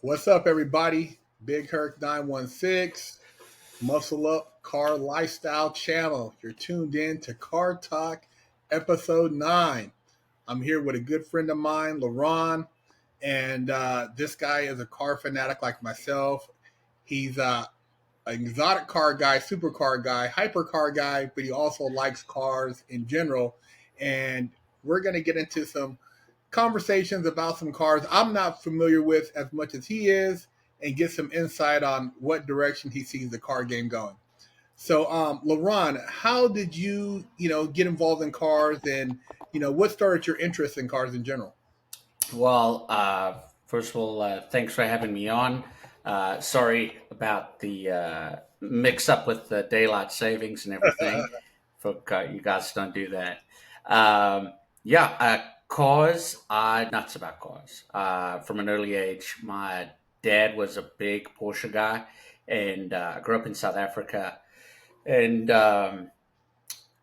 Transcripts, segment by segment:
What's up, everybody? Big Herc916, Muscle Up Car Lifestyle Channel. You're tuned in to Car Talk Episode 9. I'm here with a good friend of mine, LaRon, and this guy is a car fanatic like myself. He's an exotic car guy, supercar guy, hypercar guy, but he also likes cars in general. And we're going to get into some conversations about some cars I'm not familiar with as much as he is and get some insight on what direction he sees the car game going. So, LaRon, how did you get involved in cars and, what started your interest in cars in general? Well, first of all, thanks for having me on. Sorry about the mix up with the daylight savings and everything. You guys don't do that. Cars. I nuts about cars. From an early age, my dad was a big Porsche guy, and I grew up in South Africa, and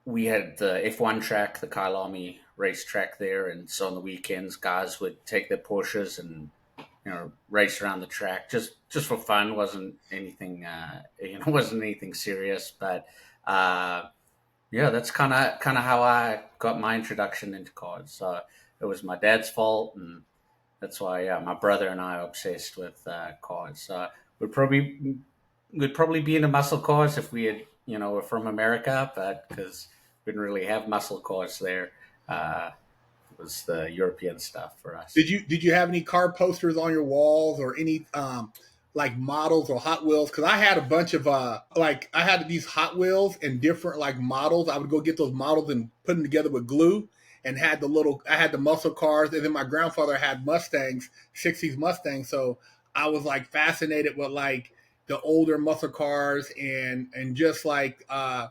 we had the F1 track, the Kyalami racetrack there, and so on the weekends, guys would take their Porsches and race around the track just for fun. wasn't anything wasn't anything serious, but that's kind of how I got my introduction into cars. So it was my dad's fault, and that's why my brother and I are obsessed with cars. So we'd probably we'd probably be into muscle cars if we had were from America, but because we didn't really have muscle cars there, it was the European stuff for us. Did you have any car posters on your walls or any like models or Hot Wheels? Because I had a bunch of I had these Hot Wheels and different like models. I would go get those models and put them together with glue. And had I had the muscle cars, and then my grandfather had Mustangs, '60s Mustangs. So I was like fascinated with like the older muscle cars and just like I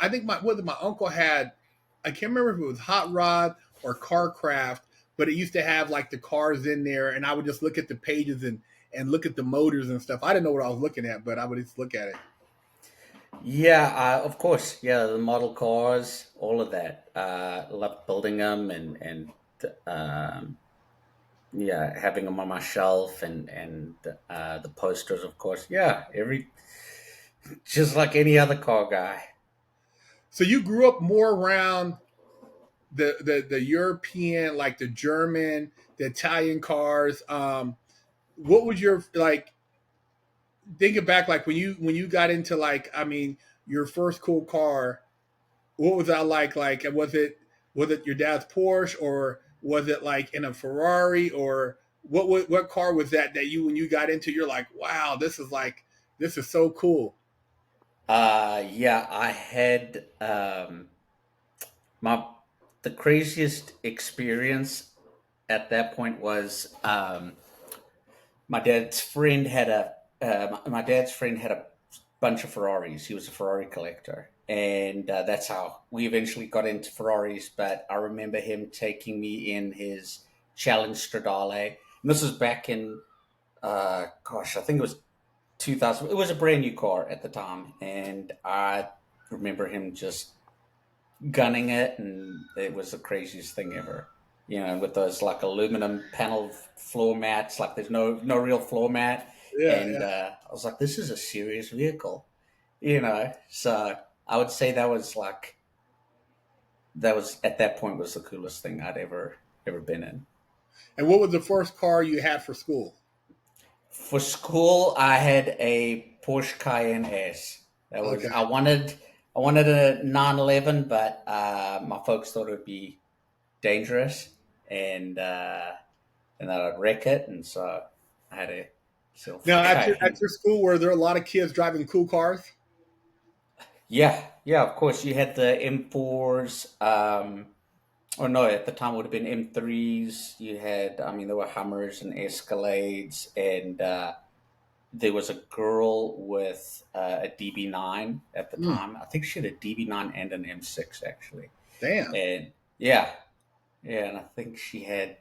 think my uncle had, I can't remember if it was Hot Rod or Carcraft, but it used to have like the cars in there, and I would just look at the pages and look at the motors and stuff. I didn't know what I was looking at, but I would just look at it. Yeah, of course. Yeah, the model cars, all of that. Loved building them and having them on my shelf and the posters, of course. Yeah, every just like any other car guy. So you grew up more around the European, like the German, the Italian cars. What was your like? Thinking back, like when you got into like, I mean, your first cool car. What was that like? Like, was it your dad's Porsche or was it like in a Ferrari or what car was that you when you got into? You're like, wow, this is so cool. Yeah, I had my the craziest experience at that point was my dad's friend had a bunch of Ferraris. He was a Ferrari collector, and that's how we eventually got into Ferraris. But I remember him taking me in his Challenge Stradale, and this was back in I think it was 2000. It was a brand new car at the time, and I remember him just gunning it, and it was the craziest thing ever. With those like aluminum panel floor mats, like there's no real floor mat, Yeah, and yeah. I was like, this is a serious vehicle, So I would say that was at that point was the coolest thing I'd ever been in. And what was the first car you had for school? For school, I had a Porsche Cayenne S. That was Okay. I wanted a 911, but my folks thought it would be dangerous and that I'd wreck it, and so I had to settle for Now, at Cayenne. your school, were there a lot of kids driving cool cars? Yeah, yeah, of course. You had the M4s, or no, at the time it would have been M3s. You had, I mean, there were Hummers and Escalades, and there was a girl with a DB9 at the Mm, time. I think she had a DB9 and an M6 actually, damn. and yeah, yeah, and I think she had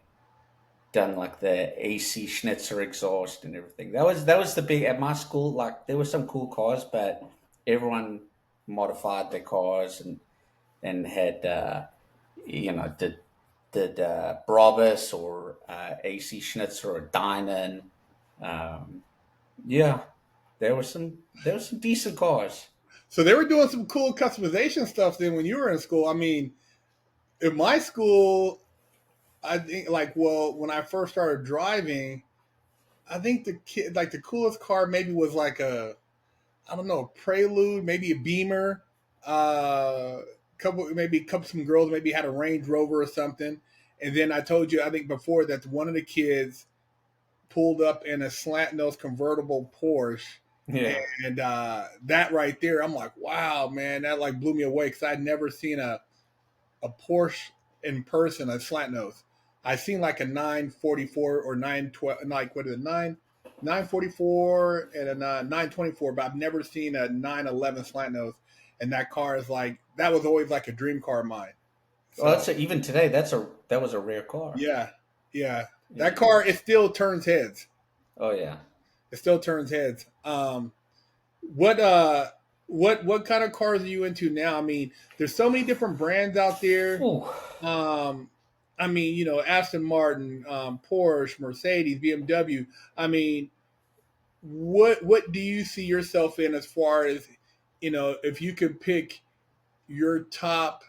done like the AC Schnitzer exhaust and everything. That was the big at my school. Like there were some cool cars, but everyone modified their cars and had did Brabus or AC Schnitzer or Dynan. Um, yeah, there were some decent cars. So they were doing some cool customization stuff then when you were in school. I mean, in my school, I think like well, when I first started driving, I think the kid like the coolest car maybe was like a I don't know, a Prelude, maybe a Beamer. Couple some girls maybe had a Range Rover or something. And then I told you I think before that one of the kids pulled up in a slant nose convertible Porsche. Yeah. And that right there, I'm like, wow, man, that like blew me away because I'd never seen a Porsche in person, a slant nose. I seen like a 944 or 912, like what is it, 944 and a 924, but I've never seen a 911 slant nose. And that car is like that was always like a dream car of mine. Well, So even today. That was a rare car. yeah, yeah, that Yeah. car it still turns heads. Oh yeah. It still turns heads. What uh what kind of cars are you into now? I mean, there's so many different brands out there. Ooh. Um, I mean, you know, Aston Martin, Porsche, Mercedes, BMW. I mean, what do you see yourself in as far as you know, if you could pick your top,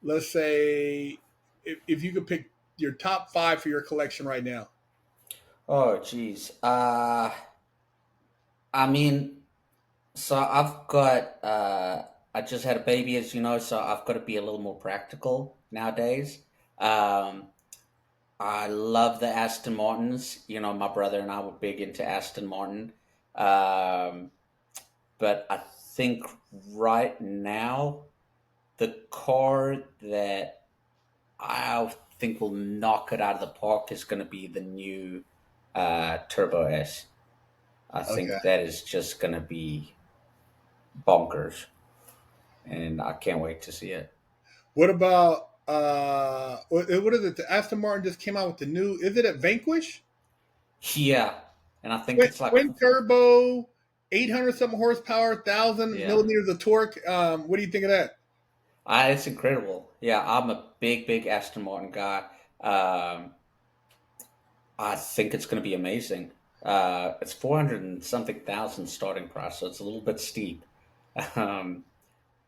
let's say, if you could pick your top five for your collection right now? Oh geez. I mean, so I've got. I just had a baby, as you know, so I've got to be a little more practical nowadays. Um, I love the Aston Martins. You know, my brother and I were big into Aston Martin. Um, but I think right now the car that I think will knock it out of the park is going to be the new Turbo S. I Okay. think that is just going to be bonkers, and I can't wait to see it. What about what is it? The Aston Martin just came out with the new. Is it a Vanquish? Yeah, and I think it's like, Twin turbo, 800 something horsepower, 1,000 yeah, millimeters of torque. What do you think of that? it's incredible. Yeah, I'm a big Aston Martin guy. Um, I think it's going to be amazing. It's 400 and something thousand starting price, so it's a little bit steep. Um,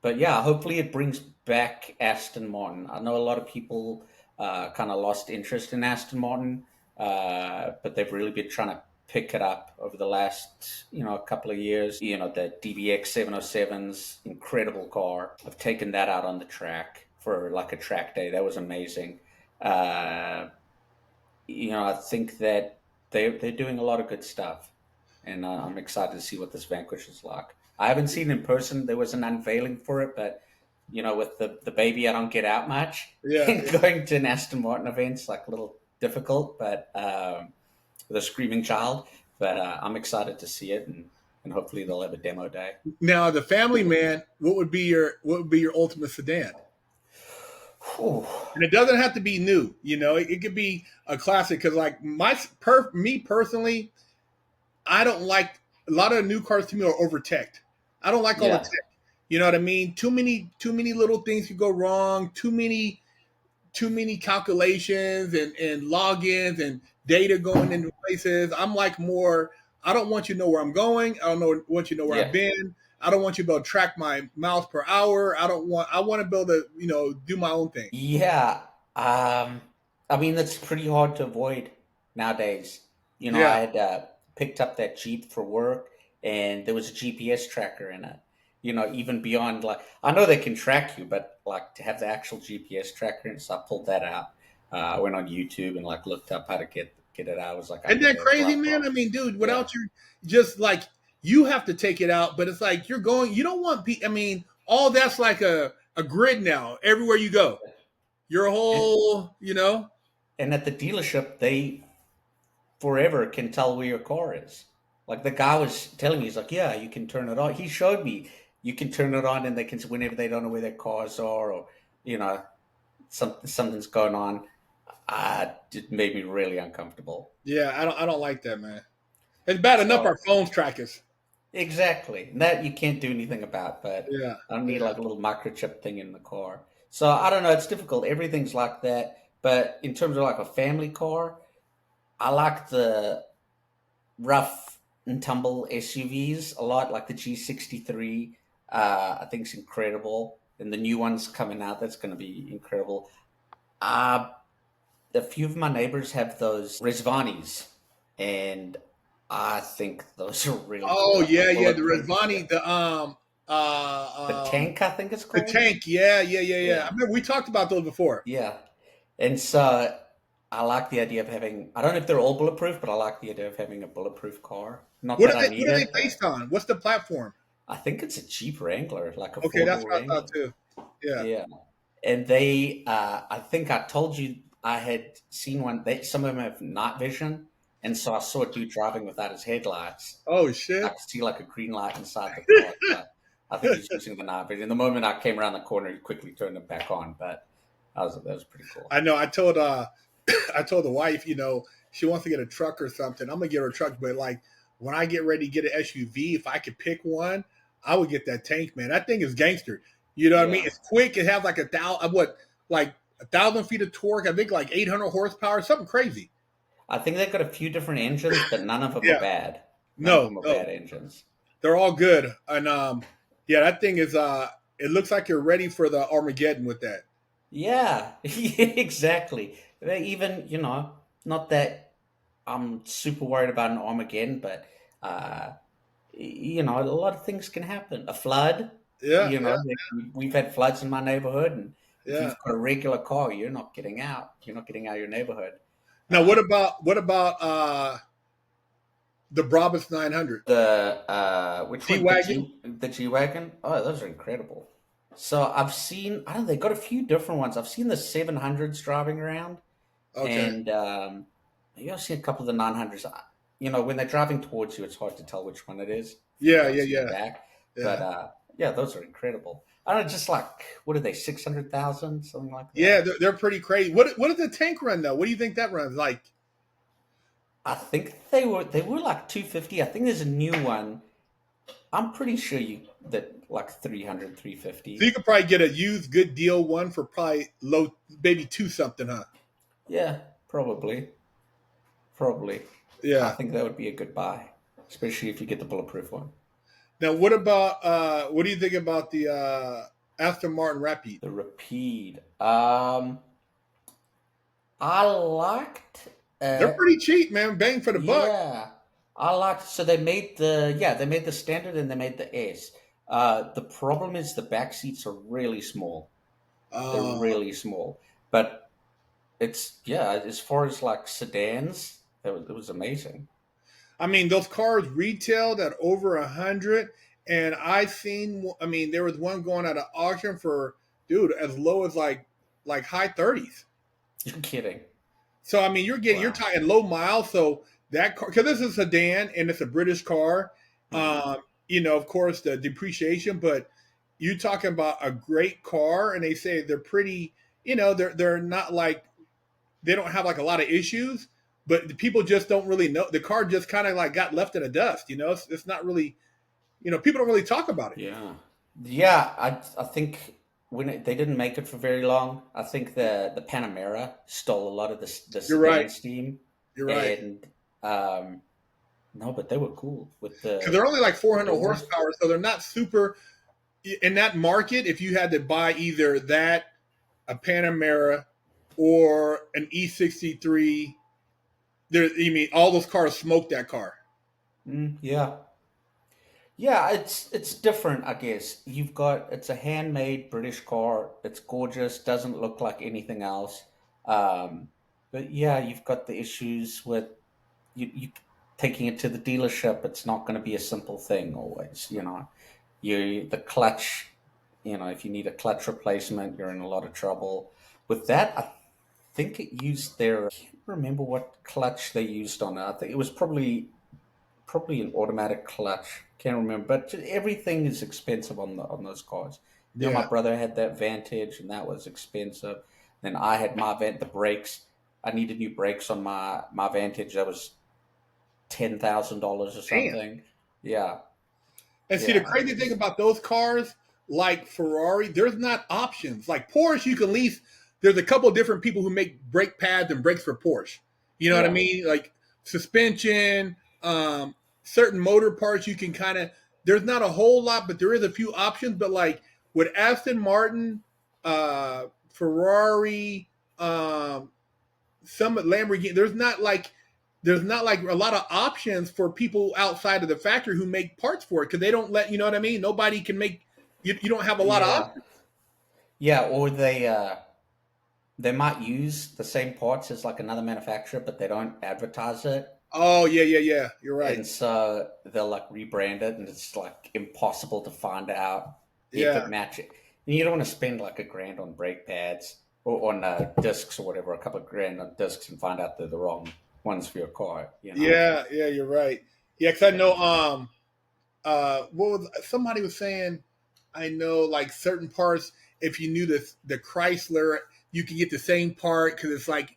but yeah, hopefully it brings back Aston Martin. I know a lot of people kind of lost interest in Aston Martin, but they've really been trying to pick it up over the last, couple of years. You know, the DBX 707's incredible car. I've taken that out on the track for like a track day. That was amazing. Uh, I think that they're doing a lot of good stuff, and I'm excited to see what this Vanquish is like. I haven't seen it in person. There was an unveiling for it, but with the baby, I don't get out much. Yeah, And going to an Aston Martin event's like a little difficult, but with a screaming child. But I'm excited to see it, and hopefully they'll have a demo day. now, the family man, what would be your ultimate sedan? Whew. And it doesn't have to be new. You know, it could be a classic. Because like me personally, I don't like a lot of the new cars to me are over teched. I don't like all the Yeah, tech. You know what I mean? Too many little things could go wrong. Too many calculations and logins and data going into places. I'm like more. I don't want you to know where I'm going. I don't want you to know where I've yeah, been. I don't want you to be able to track my miles per hour. I don't want. I want to be able to do my own thing. yeah. Um, I mean, that's pretty hard to avoid nowadays. I Yeah, had picked up that Jeep for work, and there was a GPS tracker in it. Even beyond, like, I know they can track you, but like to have the actual GPS tracker, and so I pulled that out. I went on YouTube and like looked up how to get it out. I was like, I isn't need that to crazy, apply man? for. I mean, dude, Yeah, without you, just like you have to take it out, but it's like you're going. You don't want. I mean, all that's like a grid now. Everywhere you go, your and whole. You know. and at the dealership, they forever can tell where your car is. Like the guy was telling me, he's like, yeah, you can turn it on. He showed me you can turn it on, and they can whenever they don't know where their cars are, or you know something's going on. It made me really uncomfortable. Yeah, I don't like that, man. It's bad enough So our phones track us. exactly, and that you can't do anything about. But Yeah, I need yeah. like a little microchip thing in the car. So I don't know. It's difficult. Everything's like that. But in terms of like a family car, I like the rough and tumble SUVs a lot, like the G63. I think it's incredible, and the new one's coming out. That's going to be incredible. Uh, a few of my neighbors have those Rizvanis, and I think those are really cool, Oh like the yeah, yeah. The bulletproof, Rezvani, the tank, I think it's the called. tank. Yeah, yeah, yeah, yeah. I Yeah, remember we talked about those before. yeah. And so I like the idea of having. I don't know if they're all bulletproof, but I like the idea of having a bulletproof car. Not What that are I they? need What are they it, but based on? What's the platform? I think it's a Jeep Wrangler, like a Okay, four that's door what I thought Wrangler. too. Yeah. Yeah, and they, I think I told you I had seen one. Some of them have night vision, and so I saw a dude driving without his headlights. Oh I shit. could see like a green light inside the car. So I think he's using the night vision. The moment I came around the corner, he quickly turned it back on. But that was pretty cool. I know. I told I told the wife, she wants to get a truck or something. I'm gonna get her a truck, but like when I get ready to get an SUV, if I could pick one, I would get that tank, man. That thing is gangster. You know what I mean? Yeah, It's quick. It has like like 1,000 feet of torque. I think like 800 horsepower, something crazy. I think they've got a few different engines, but none of them are Yeah. bad. None of No, them are no, bad engines. they're all good. And yeah, that thing is it looks like you're ready for the Armageddon with that. Yeah, exactly. Even, not that I'm super worried about an Armageddon, but uh, a lot of things can happen. A flood, Yeah, yeah, we've had floods in my neighborhood, and if yeah. you've got a regular car, you're not getting out. You're not getting out of your neighborhood. Now Uh, what about the Brabus 900? the which G one? Wagon? The G wagon. Oh, those are incredible. So I've seen. I don't know. They got a few different ones. I've seen the 700s driving around, Okay. and I've seen a couple of the 900s. When they're driving towards you, it's hard to tell which one it is if you Yeah, can't yeah, see the yeah, back. But yeah. yeah, those are incredible. I don't know, just like what are they, 600,000, something like Yeah, that. they're pretty crazy. What does the tank run though? What do you think that runs like? I think they were like 250. I think there's a new one. I'm pretty sure that like 300, So 350. you could probably get a used good deal one for probably low, maybe two something, huh? Yeah, probably. I Yeah. think that would be a good buy, especially if you get the bulletproof one. Now, what do you think about the Aston Martin Rapide? The Rapide. I liked. They're Uh, pretty cheap, man. Bang for the buck. yeah, I liked. So they made the standard and they made the S. The problem is the back seats are really small. They're Uh, really small, but it's yeah. As far as like sedans, it was amazing. I mean, those cars retailed at over 100, and I seen. I mean, there was one going at an auction for dude as low as like high 30s. You're kidding? So I mean, you're Wow. talking low miles. So that car, because this is a sedan and it's a British car, Hmm. of course the depreciation, but you talking about a great car, and they say they're pretty. They're not like they don't have like a lot of issues, but the people just don't really know. The car just kind of like got left in the dust. It's not really. People don't really talk about it. Yeah, yeah. I think they didn't make it for very long. I think the Panamera stole a lot of the You're right. sedan steam, You're right. and um, no, but they were cool with Because the they're only like the 400 doors. horsepower, so they're not super in that market. If you had to buy either that, a Panamera, or an E63, you mean all those cars smoke that car? Yeah, yeah. It's different, I guess. It's a handmade British car. It's gorgeous. Doesn't look like anything else. Um, but yeah, you've got the issues with you taking it to the dealership. It's not going to be a simple thing always. The clutch. If you need a clutch replacement, you're in a lot of trouble. With that, I think it used their. I can't remember what clutch they used on it. I think it was probably an automatic clutch. Can't remember, but everything is expensive on those cars. My Yeah. brother had that Vantage, and that was expensive. Then I had the brakes. I needed new brakes on my Vantage. That was $10,000 or Damn. something. Yeah, And see, the yeah, it crazy thing was. about those cars, like Ferrari, there's not options. Like Porsche, you can lease. There's a couple of different people who make brake pads and brakes for Porsche. You know what I Yeah, mean? Like suspension, certain motor parts you can kind of. There's not a whole lot, but there is a few options. But like with Aston Martin, Ferrari, some Lamborghini, there's not like a lot of options for people outside of the factory who make parts for it because they don't let you know what I mean. Nobody can make you don't have a lot of Yeah, options. yeah, or they might use the same parts as like another manufacturer, but they don't advertise it. Oh yeah, yeah, yeah. You're right. And so they'll like rebrand it, and it's like impossible to find out if Yeah, it matches. And you don't want to spend like $1,000 on brake pads or on discs or whatever, a couple of grand on discs, and find out they're the wrong ones for your car. You know? yeah, yeah. You're right. Yeah, because I know. And What was somebody was saying? I know like certain parts. If you knew the Chrysler, you can get the same part because it's like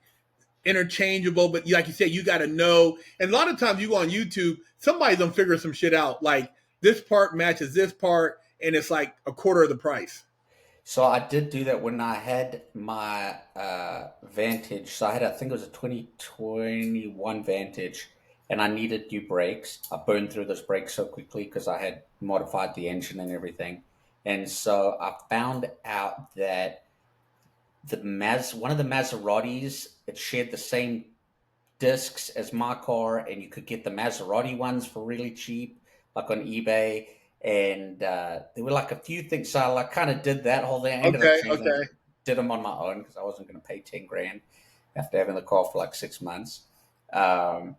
interchangeable. But like you said, you got to know. And a lot of times you go on YouTube, somebody's gonna figure some shit out. Like this part matches this part, and it's like a quarter of the price. so I did do that when I had my Vantage. So I think it was a 2021 Vantage, and I needed new brakes. I burned through those brakes so quickly because I had modified the engine and everything. And so I found out that one of the Maseratis, it shared the same discs as my car, and you could get the Maserati ones for really cheap, like on eBay. And there were like a few things. So I like kind of did that whole thing. I ended up Okay, changing, okay, did them on my own because I wasn't going to pay 10 grand after having the car for like 6 months. Um,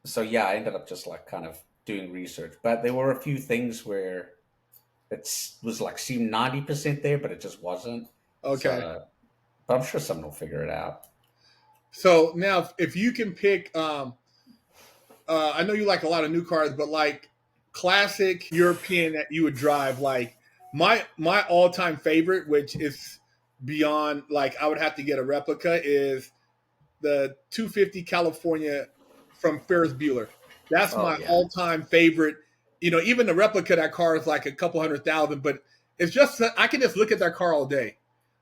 so yeah, I ended up just like kind of doing research. But there were a few things where it was like seemed 90% there, but it just wasn't. okay. So, but I'm sure someone will figure it out. So now, if you can pick, I know you like a lot of new cars, but like classic European that you would drive, like my all time favorite, which is beyond like I would have to get a replica, is the 250 California from Ferris Bueller. That's Oh my yeah, all time favorite. You know, even the replica of that car is like a couple 100,000, but it's just I can just look at that car all day.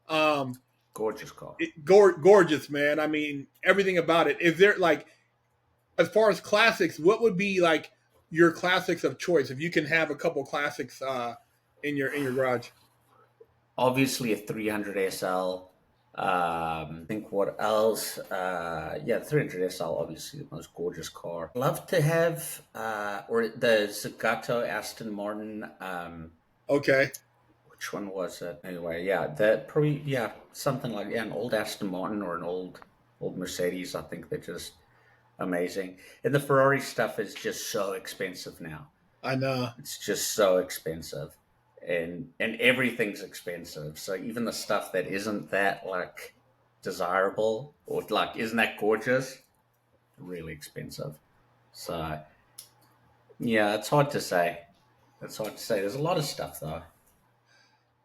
Um, gorgeous car. gorgeous, man. I mean, everything about it. Is there like as far as classics, what would be like your classics of choice if you can have a couple classics in your garage? Obviously a 300 SL. I think what else? Yeah, 300 SL, obviously the most gorgeous car. Love to have, or the Zagato Aston Martin. Okay, Which one was it? Anyway, yeah, that probably, yeah, something like, yeah, an old Aston Martin or an old Mercedes. I think they're just amazing. And the Ferrari stuff is just so expensive now. I know. It's just so expensive, and everything's expensive. So even the stuff that isn't that like desirable or like isn't that gorgeous, really expensive. So yeah, it's hard to say. It's hard to say. There's a lot of stuff though.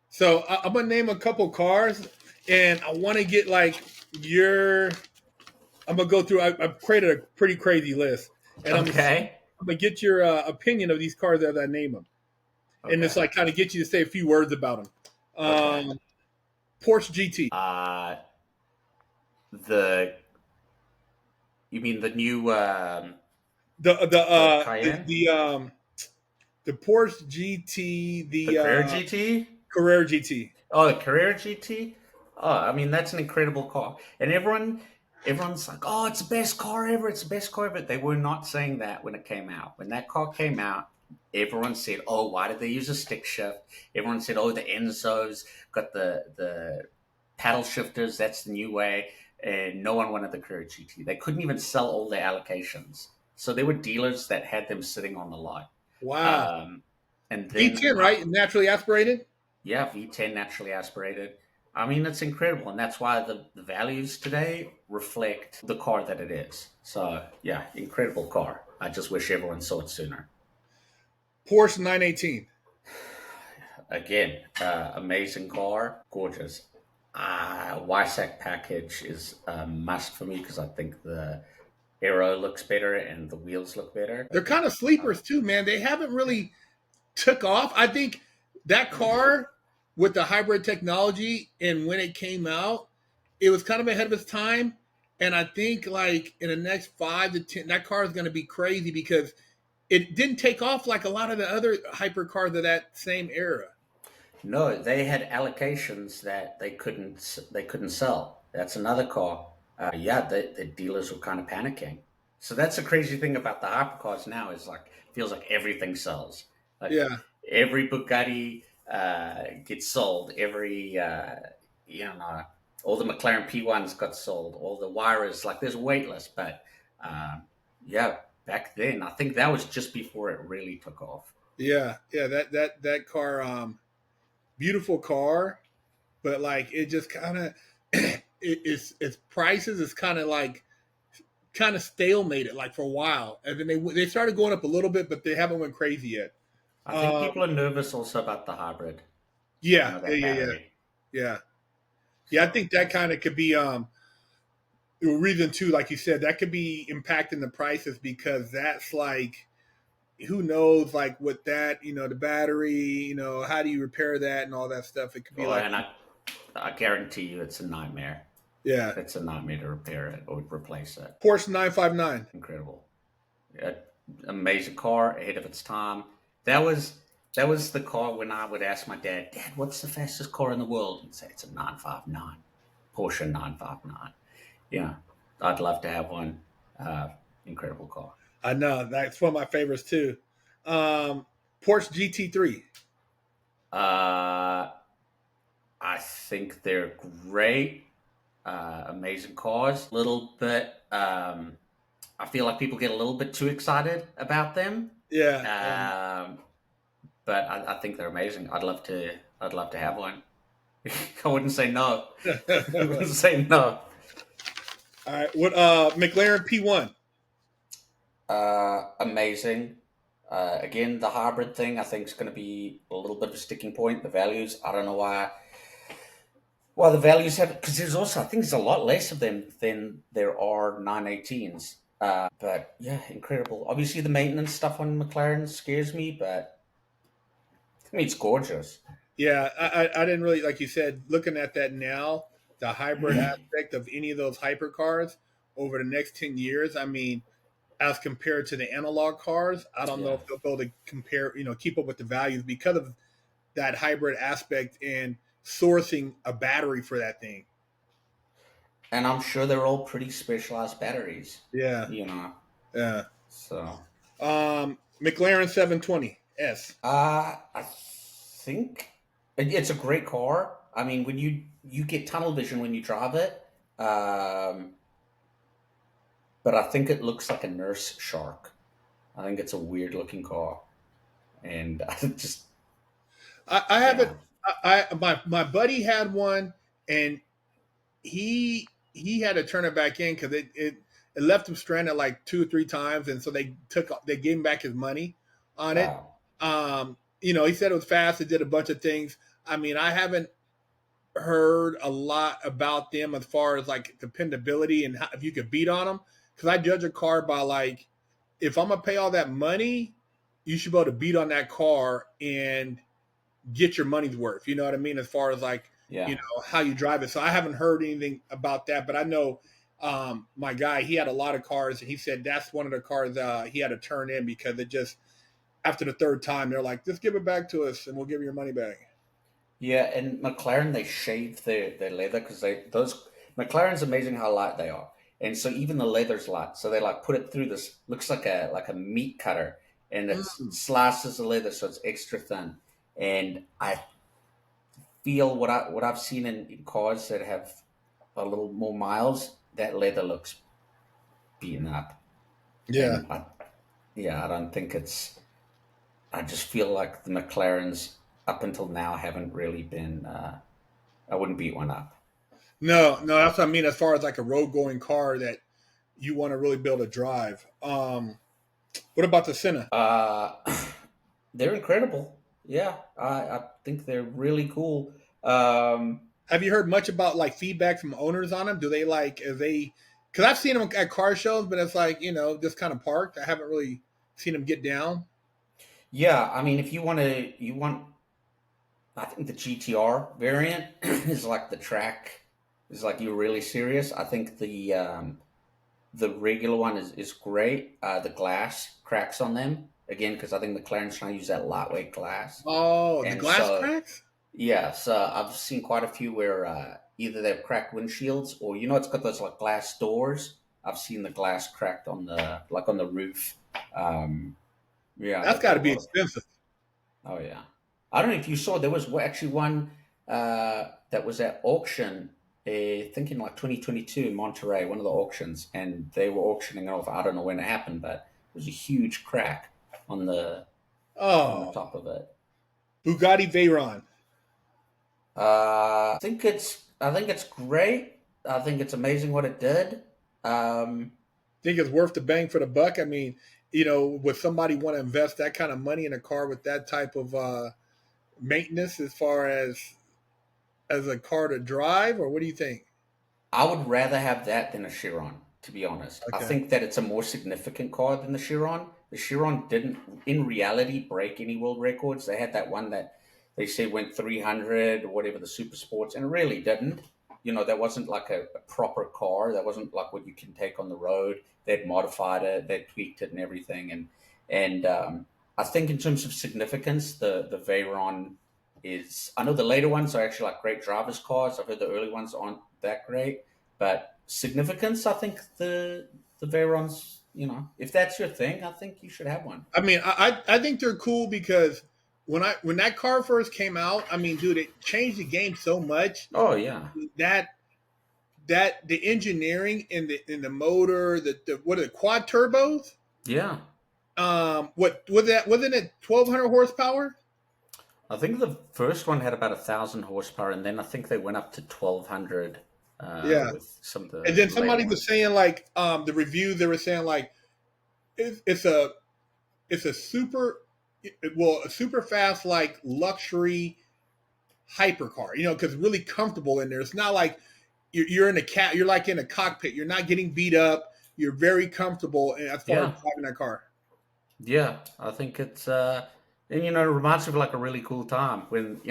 So I'm gonna name a couple cars, and I want to get like your. I'm gonna go through. I've created a pretty crazy list, and Okay. I'm gonna get your opinion of these cars as I name them, and it's Okay. like kind of get you to say a few words about them. Okay. Porsche GT, Uh, the you mean the new the Cayenne, the Porsche GT, the Carrera GT? Carrera GT. Oh, the Carrera GT. Oh, I mean that's an incredible car, and everyone's like, "Oh, it's the best car ever! It's the best car ever!" They were not saying that when it came out. When that car came out, everyone said, "Oh, why did they use a stick shift?" Everyone said, "Oh, the Enzos got the paddle shifters. That's the new way." And no one wanted the Carrera GT. They couldn't even sell all their allocations, so there were dealers that had them sitting on the lot. Wow, Um, and then V10, right? Naturally aspirated. yeah, V10 naturally aspirated. I mean, it's incredible, and that's why the values today reflect the car that it is. So, yeah, incredible car. I just wish everyone saw it sooner. Porsche 918. Again, amazing car, gorgeous. YSAC package is a must for me because I think the aero looks better and the wheels look better. They're kind of sleepers too, man. They haven't really took off. I think that car with the hybrid technology and when it came out, it was kind of ahead of its time. And I think like in the next 5 to 10, that car is going to be crazy because it didn't take off like a lot of the other hypercars of that same era. No, they had allocations that they couldn't sell. That's another car. Yeah, the dealers were kind of panicking. So that's the crazy thing about the hypercars now is like feels like everything sells. Like Yeah, every Bugatti gets sold. Every you know all the McLaren P1s got sold. All the Wirers like there's a wait list. But yeah, back then I think that was just before it really took off. yeah. That car, beautiful car, but like it just kind of its prices is kind of like kind of stalemated like for a while, and then they started going up a little bit, but they haven't went crazy yet. I think Um, people are nervous also about the hybrid. yeah, yeah, That yeah, yeah, battery. yeah, yeah. I So think that kind of could be the reason too, like you said, that could be impacting the prices because that's like who knows like with that the battery how do you repair that and all that stuff. It could be oh, like and I guarantee you it's a nightmare. yeah. It's a nightmare to repair it or replace it. Porsche 959. Incredible. Yeah, amazing car, ahead of its time. That was the car when I would ask my dad, Dad, what's the fastest car in the world? He'd say it's a 959, Porsche 959. Yeah, I'd love to have one. Incredible car. I know that's one of my favorites too. um Porsche GT3. Uh, I think they're great, amazing cars. Little bit, I feel like people get a little bit too excited about them, Yeah, um, but I think they're amazing. I'd love to have one. I wouldn't say no. I yeah. wouldn't say no. All right, what McLaren P1. Amazing. Again, the hybrid thing I think is going to be a little bit of a sticking point. The values, I don't know why the values have, because there's also I think there's a lot less of them than there are 918s. But yeah, incredible. Obviously, the maintenance stuff on McLaren scares me, but I mean it's gorgeous. Yeah, I didn't really, like you said, looking at that now, the hybrid aspect of any of those hypercars over the next 10 years. I mean, as compared to the analog cars, I don't know Yeah, if they'll be able to compare, keep up with the values because of that hybrid aspect and sourcing a battery for that thing. and I'm sure they're all pretty specialized batteries. Yeah, You know, yeah. so McLaren 720S. I think it's a great car. I mean, when you get tunnel vision when you drive it, um, but I think it looks like a nurse shark. I think it's a weird looking car, and I just I haven't. yeah, My buddy had one, and he had to turn it back in because it left him stranded like 2 or 3 times, and so they gave him back his money on it. wow, He said it was fast. It did a bunch of things. I mean, I haven't heard a lot about them as far as like dependability and if you could beat on them. Because I judge a car by like, if I'm gonna pay all that money, you should be able to beat on that car and get your money's worth. You know what I mean? As far as like, yeah. how you drive it. So I haven't heard anything about that, but I know my guy, he had a lot of cars, and he said that's one of the cars he had to turn in because it just after the third time they're like, just give it back to us and we'll give you your money back. Yeah, and McLaren they shave their leather because they those McLaren's amazing how light they are, and so even the leather's light. So they like put it through this looks like a meat cutter, and it Mm. slices the leather so it's extra thin. And I feel what I've seen in cars that have a little more miles, that leather looks beaten up, Yeah. and yeah, I don't think it's. I just feel like the McLarens up until now haven't really been. I wouldn't beat one up. No, no, that's what I mean. As far as like a road going car that you want to really be able to drive. What about the Senna? Uh, they're incredible. Yeah, I think they're really cool. Have you heard much about like feedback from owners on them? Do they like, is they, because I've seen them at car shows, but it's like, just kind of parked. I haven't really seen them get down. yeah, I mean, if you want, I think the GTR variant is like the track. It's like, you're really serious? I think the regular one is great. The glass cracks on them again because I think McLaren's trying to use that lightweight glass, Oh, the and glass so cracks? yeah, so I've seen quite a few where either they've cracked windshields, or it's got those like glass doors. I've seen the glass cracked on the on the roof. Um, yeah, That's they've got got to a be lot of. expensive. Oh yeah, I don't know if you saw, there was actually one that was at auction. I think in like 2022 in Monterey, one of the auctions, and they were auctioning it off. I don't know when it happened, but it was a huge crack on the Oh, top of it. Bugatti Veyron. I think it's great. I think it's amazing what it did. Um, Think it's worth the bang for the buck? I mean, would somebody want to invest that kind of money in a car with that type of maintenance as far as a car to drive, or what do you think? I would rather have that than a Chiron, to be honest. I Okay. think that it's a more significant car than the Chiron. The Chiron didn't, in reality, break any world records. They had that one that they say went 300 or whatever, the super sports, and it really didn't. That wasn't like a proper car. That wasn't like what you can take on the road. They'd modified it, they'd tweaked it and everything. And I think in terms of significance, the Veyron is. I know the later ones are actually like great drivers' cars. I've heard the early ones aren't that great, but significance, I think the Veyrons, if that's your thing, I think you should have one. I mean, I think they're cool because when that car first came out, I mean, dude, it changed the game so much Oh yeah, that the engineering in the motor, the what are the quad turbos? yeah. What was that? Wasn't it 1,200 horsepower? I think the first one had about 1,000 horsepower, and then I think they went up to 1,200 Yeah. with some of And the then later somebody was ones. saying like the reviews they were saying like it's a super a super fast like luxury hypercar, because really comfortable in there. It's not like you're in a cat. You're like in a cockpit. You're not getting beat up. You're very comfortable as far as Yeah, driving that car. yeah. I think it's and it reminds me of like a really cool time when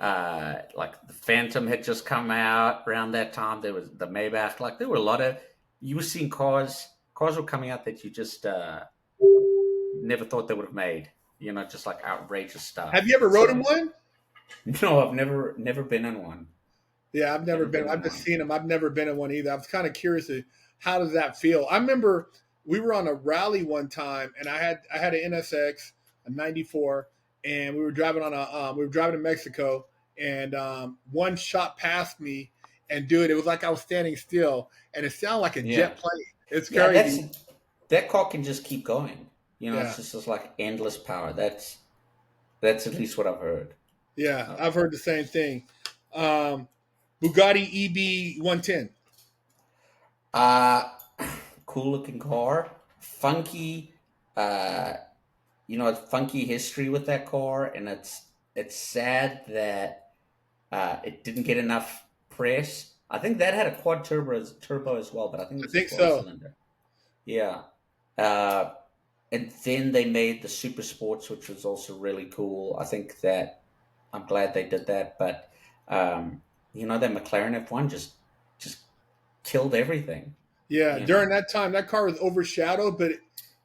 like the Phantom had just come out around that time. There was the Maybach. Like there were a lot of, you were seeing cars were coming out that you just never thought they would have made. Just like outrageous Have stuff. you ever rode in So one? no, I've never been in one. Yeah, I've never Never been. been in I've just one. seen them. I've never been in one either. I was kind of curious to how does that feel. I remember we were on a rally one time, and I had an NSX, a '94, and we were driving to Mexico, and one shot past me, and dude, it was like I was standing still, and it sounded like a Yeah, jet plane. It's yeah. crazy. That car can just keep going. Yeah, It's just like endless power. That's at least what I've heard. yeah. Uh, I've heard the same thing. Um, Bugatti EB 110. uh cool looking car, funky. Uh, funky history with that car, and it's sad that it didn't get enough press. I think that had a quad turbo as well, but I think it I was a think 12 so. cylinder. Yeah. Uh, and then they made the Super Sports, which was also really cool. I think that I'm glad they did that, but that McLaren F1 just killed everything. Yeah, You during know, that time, that car was overshadowed, but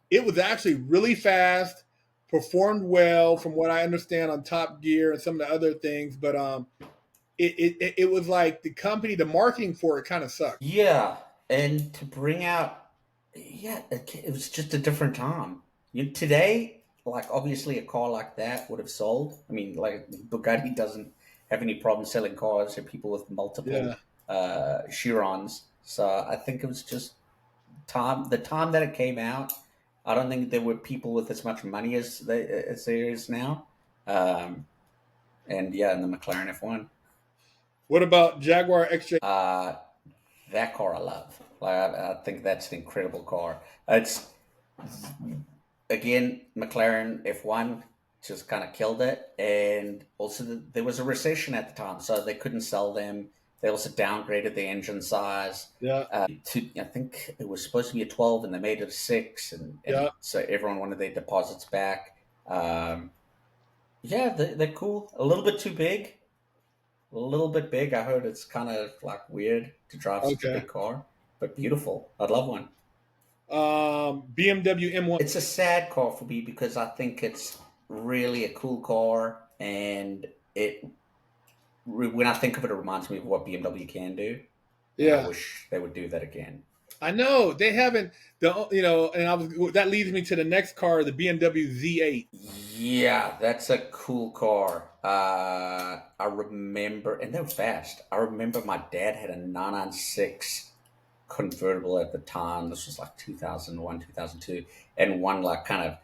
it was actually really fast, performed well, from what I understand on Top Gear and some of the other things. But it was like the company, the marketing for it kind of sucked. yeah, and to bring out, yeah, it was just a different time. Today, like obviously a car like that would have sold. I mean, like Bugatti doesn't have any problem selling cars to people with multiple Yeah, Chirons. So I think it was just the time that it came out. I don't think there were people with as much money as there is now. Um, and yeah, and the McLaren F1. what about Jaguar XJ? Uh, that car I love. Like I think that's an incredible car. It's again McLaren F1 just kind of killed it, and also there was a recession at the time, so they couldn't sell them. They also downgraded the engine size. Yeah, I think it was supposed to be a 12, and they made it a 6, yeah. and so everyone wanted their deposits back. Yeah, they're cool. A little bit too big, A little bit big. I heard it's kind of like weird to drive such a Okay. big car, but beautiful. I'd love one. BMW M1. It's a sad car for me because I think it's really a cool car, and when I think of it, it reminds me of what BMW can do, and I Yeah. wish they would do that again. I know they haven't and that leads me to the next car, the BMW Z8. Yeah, that's a cool car. I remember, and they're fast. I remember my dad had a 996 convertible at the time. This was like 2001, 2002, and one like kind of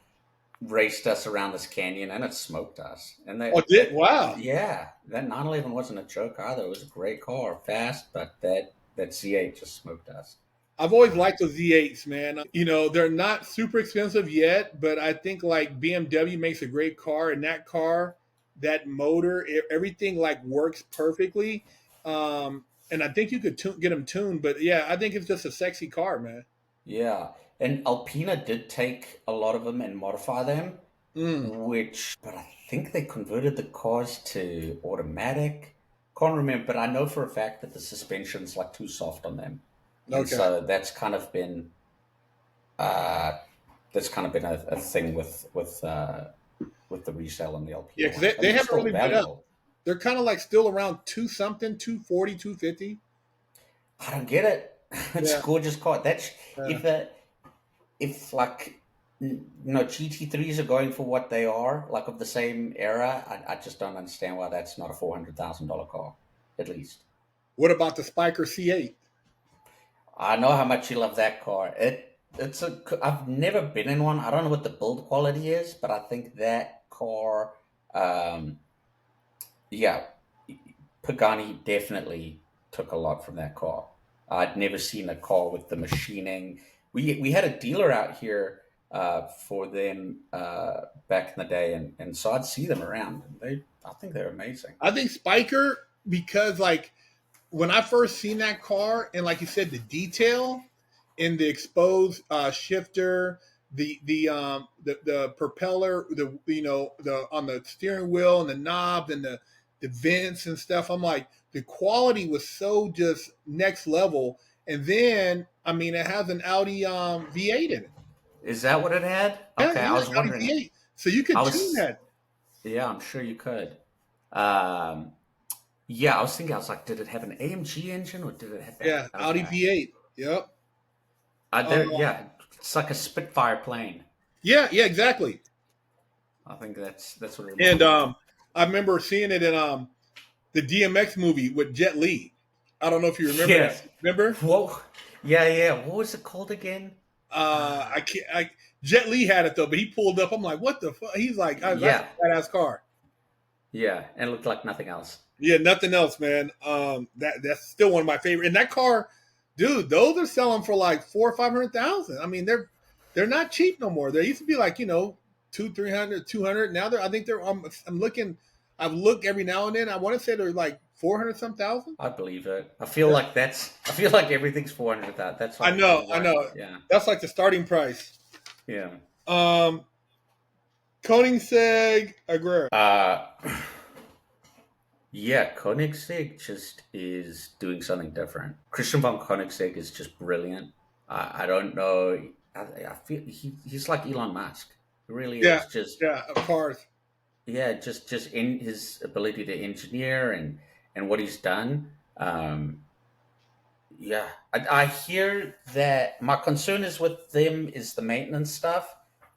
raced us around this canyon, and it smoked us. And Oh, did wow. yeah, that 911 wasn't a joke either. It was a great car, fast, but that Z8 just smoked us. I've always liked those Z8s, man. They're not super expensive yet, but I think like BMW makes a great car, and that car, that motor, everything like works perfectly. And I think you could get them tuned, but yeah, I think it's just a sexy car, man. Yeah, and Alpina did take a lot of them and modify them, Mm, but I think they converted the cars to automatic. Can't remember, but I know for a fact that the suspension's like too soft on them, and okay. so uh, that's kind of been a thing with the resale on the Yeah, Alpina because ones. I they mean, they're haven't still really been up. valuable. They're kind of like still around two something, 240, 250. I don't get it. It's Yeah, a gorgeous car. That's yeah. if uh, if like GT3s are going for what they are, like of the same era, I just don't understand why that's not a $400,000 car, at least. What about the Spiker C8? I know how much you love that car. I've never been in one. I don't know what the build quality is, but I think that car, um, yeah, Pagani definitely took a lot from that car. I'd never seen a car with the machining. We had a dealer out here for them back in the day, and so I'd see them around. And I think they're amazing. I think Spiker, because like when I first seen that car, and like you said, the detail in the exposed shifter, the propeller, the on the steering wheel and the knobs and the vents and stuff. I'm like, the quality was so just next level. And then I mean, it has an Audi V8 in it. Is that what it had? Yeah, Okay, I yeah, was Audi wondering. V8. So you I could tune was, that. yeah, I'm sure you could. Um, yeah, I was thinking, I was like, did it have an AMG engine or did it have that? Yeah, Audi Okay. V8. Yep. Yeah, it's like a Spitfire plane. Yeah, yeah, exactly. I think that's what it And reminds me of. I remember seeing it in the DMX movie with Jet Li. I don't know if you remember that. Yes. Remember? Whoa. Yeah, yeah. What was it called again? I Uh, can't. Jet Li had it though, but he pulled up. I'm like, what the fuck? He's like, that's yeah, a badass car. yeah, and it looked like nothing else. Yeah, nothing else, man. That's still one of my favorite. And that car, dude, those are selling for like 400,000 or 500,000. I mean, they're not cheap no more. They used to be like two, 300, 200. Now I think they're. I'm looking. I've looked every now and then. I want to say they're like 400 some thousand. I believe it. I feel like everything's 400. That's I like know, I what? know. Yeah, That's like the starting price. yeah. Um, Koenigsegg Agura. Uh, yeah. Koenigsegg just is doing something different. Christian von Koenigsegg is just brilliant. I don't know. I feel he's like Elon Musk. He really Yeah, is. Just yeah, of cars. yeah, just in his ability to engineer and what he's done. Yeah, I hear that my concern is with them is the maintenance stuff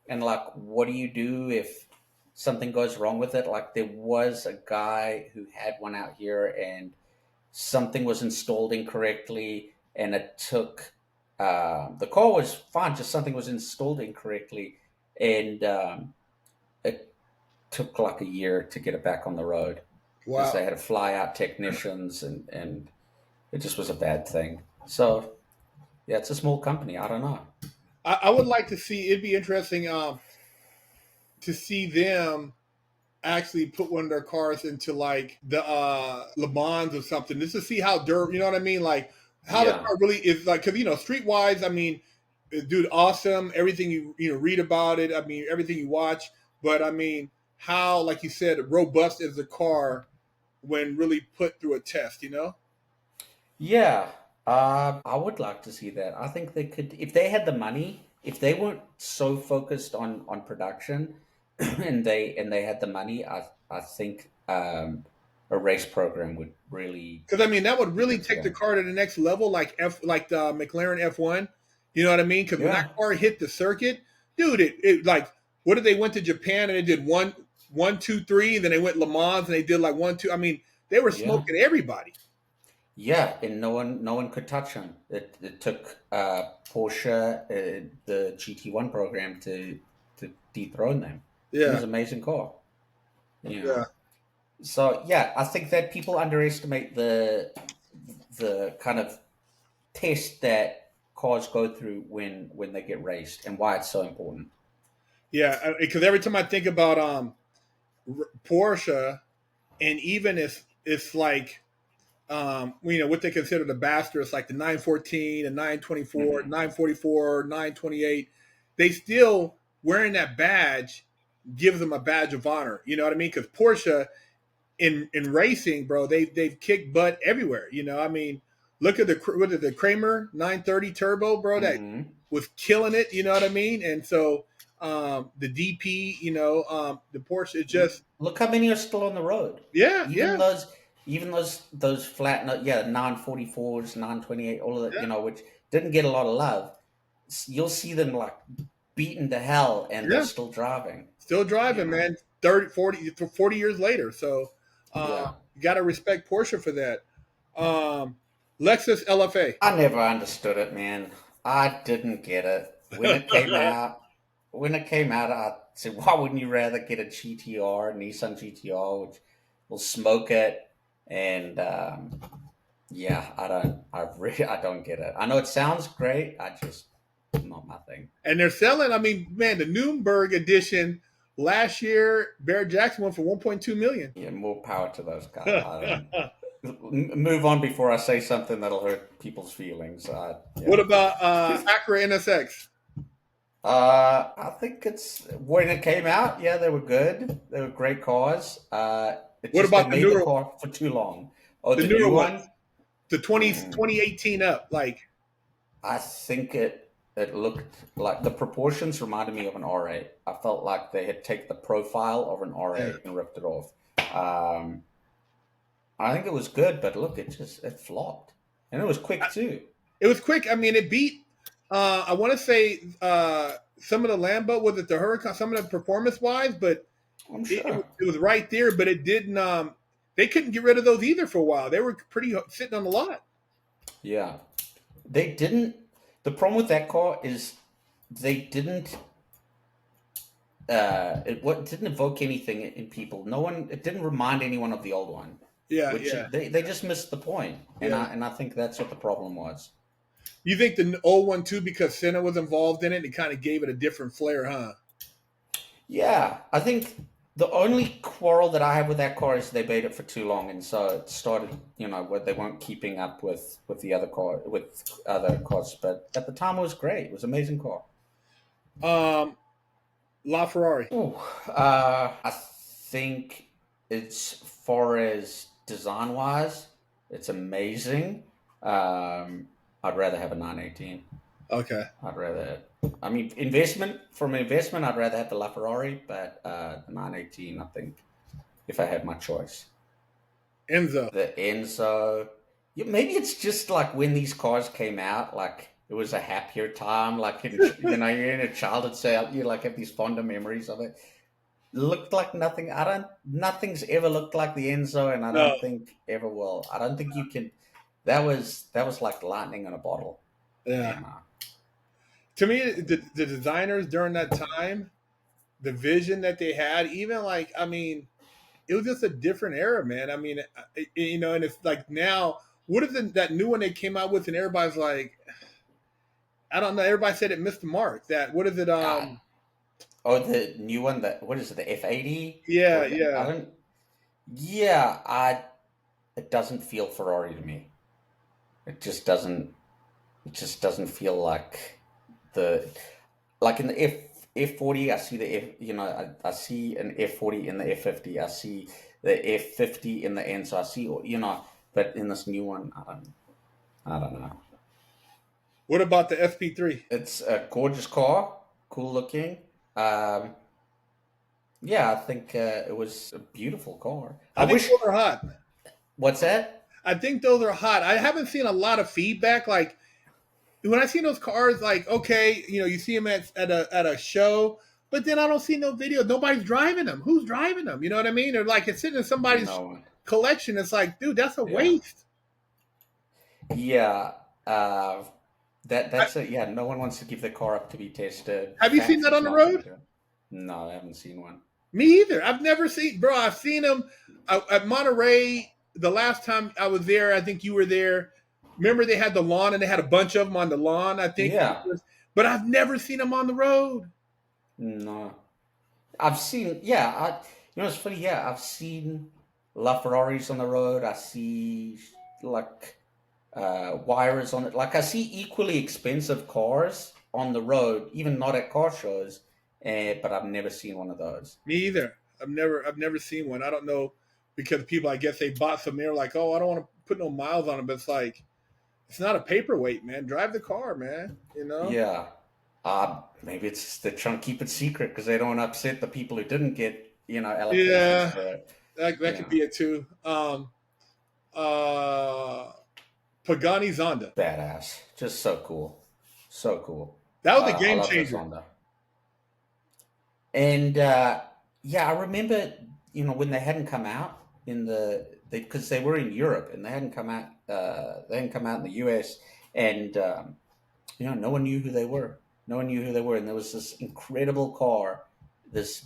and like what do you do if something goes wrong with it? Like there was a guy who had one out here and something was installed incorrectly and it took the car was fine, just something was installed incorrectly and it took like a year to get it back on the road because Wow. they had to fly out technicians and it just was a bad thing. So yeah, it's a small company. I don't know. I would like to see. It'd be interesting to see them actually put one of their cars into like the Le Mans or something, just to see how durable. You know what I mean? Like how the Yeah, car really is. Like because streetwise, I mean, dude, awesome. Everything you read about it. I mean, everything you watch. But I mean, how like you said, robust is the car when really put through a test, you know? Yeah, I would like to see that. I think they could, if they had the money, if they weren't so focused on production, and they had the money, I think a race program would really Because I mean, that would be really good for take the them. car to the next level, like the McLaren F1. You know what I mean? Because when that Yeah, car hit the circuit, dude, it like what did they went to Japan and they did one, two, three, and then they went Le Mans and they did like one, two. I mean, they were yeah, smoking everybody. yeah, and no one could touch them. It took Porsche, the GT1 program, to dethrone them. It Yeah, was an amazing car. yeah, Yeah. So yeah, I think that people underestimate the kind of test that cars go through when they get raced, and why it's so important. yeah. Because every time I think about Porsche, and even if it's like you know what they consider the bastards, like the 914, the 924, Hmm. 944, 928, they still wearing that badge gives them a badge of honor. You know what I mean? Because Porsche in racing, bro, they've kicked butt everywhere. You know, I mean, look at the Kramer 930 Turbo, bro, that Hmm. was killing it. You know what I mean? And so the DP, the Porsche is just Look how many are still on the road. yeah, Even yeah, those, even those flat, yeah, 944s, 928, all of that, yeah, which didn't get a lot of love. You'll see them like beaten to hell, and they're yeah. still driving. Still You driving, know, man. 30, 40 years later. So yeah. you got to respect Porsche for that. Um, Lexus LFA. I never understood it, man. I didn't get it when it came out. When it came out, I said, "Why wouldn't you rather get a GTR, Nissan GTR, which will smoke it?" And yeah, I don't get it. I know it sounds great. I just not my thing. And they're selling, I mean, man, the Nuremberg edition last year, Barrett Jackson went for 1.2 million. Yeah, more power to those guys. I don't move on before I say something that'll hurt people's feelings. What Yeah. about Acura NSX? I think it's when it came out. Yeah, they were good. They were great cars. It What just they about made the car for too long. Oh, the the newer new ones? one. The 2018 up, like I think it looked like the proportions reminded me of an R8. I felt like they had taken the profile of an yeah. R8 and ripped it off. Um, I think it was good, but look, it flopped, and it was quick too. It was quick. I mean, it beat. I want to say some of the Lambo was it the Huracan, some of the performance wise, but I'm it, sure. it was right there. But it didn't. They couldn't get rid of those either for a while. They were pretty sitting on the lot. Yeah, they didn't. The problem with that car is they didn't. It what didn't evoke anything in people. No one. It didn't remind anyone of the old one, Yeah, which yeah, they just missed the point. And yeah. I think that's what the problem was. You think the old one too because Senna was involved in it? It kind of gave it a different flair, huh? Yeah, I think the only quarrel that I have with that car is they made it for too long, and so it started, where they weren't keeping up with the other cars. But at the time, it was great. It was an amazing car. Um, LaFerrari. Ooh, I think it's far as design wise, it's amazing. I'd rather have a 918. Okay. I'd rather. I mean, investment, I'd rather have the LaFerrari, but the 918, I think, if I had my choice. Enzo. The Enzo, yeah, maybe it's just like when these cars came out, like it was a happier time. Like you're in a childhood, so you like have these fonder memories of it. Looked like nothing. Nothing's ever looked like the Enzo, and I No. don't think ever will. I don't think you can. That was like lightning in a bottle, Yeah. and To me, the designers during that time, the vision that they had, even like, I mean, it was just a different era, man. I mean, and it's like now, what is that new one they came out with, and everybody's like, I don't know. Everybody said it missed the mark. That what is it? God. Oh, the new one, that what is it, the F80? Yeah, Or I yeah. don't. Yeah, I. It doesn't feel Ferrari to me. It just doesn't. It just doesn't feel like the like in the F40. I see the F. I see an F40 in the F50. I see the F50 in the end. So I see, but in this new one, I don't know. What about the SP3? It's a gorgeous car, cool looking. Um, yeah, I think it was a beautiful car. I I think wish. those are hot. What's that? I think those are hot. I haven't seen a lot of feedback. Like when I see those cars, like okay, you see them at a show, but then I don't see no video. Nobody's driving them. Who's driving them? You know what I mean? Or like it's sitting in somebody's No. collection. It's like, dude, that's a Yeah. waste. Yeah. Uh, that's it. Yeah. No one wants to give their car up to be tested. Have you seen that Fancy's on the not road? into it. No, I haven't seen one. Me either. I've never seen, bro. I've seen them at Monterey. The last time I was there, I think you were there. Remember they had the lawn and they had a bunch of them on the lawn. I think, Yeah. but I've never seen them on the road. No. I've seen. Yeah. It's funny. Yeah, I've seen LaFerraris on the road. I see like wires on it. Like I see equally expensive cars on the road, even not at car shows. But I've never seen one of those. Me either. I've never seen one. I don't know because people, I guess they bought some. They're like, oh, I don't want to put no miles on it. But it's like, it's not a paperweight, man. Drive the car, man. Yeah. Maybe it's just they're trying to keep it secret because they don't want to upset the people who didn't get, allocations Yeah, for it. that could be it too. Uh, Pagani Zonda. Badass. Just so cool. So cool. That was a I game love this changer. Honda. And yeah, I remember, when they hadn't come out because they were in Europe and they hadn't come out. They hadn't come out in the US, and no one knew who they were. No one knew who they were, and there was this incredible car, this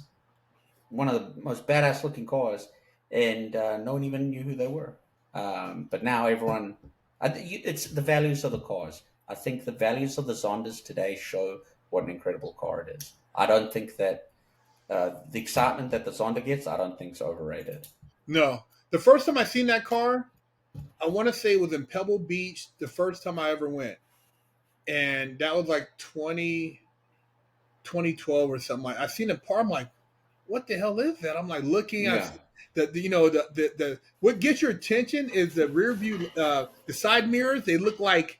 one of the most badass looking cars, and no one even knew who they were. But now everyone, it's the values of the cars. I think the values of the Zondas today show what an incredible car it is. I don't think that the excitement that the Zonda gets, I don't think is overrated. No, the first time I seen that car, I want to say it was in Pebble Beach. The first time I ever went, and that was like 2012 or something. I seen a car. I'm like, what the hell is that? I'm like looking Yeah. at the what gets your attention is the rear view, the side mirrors. They look like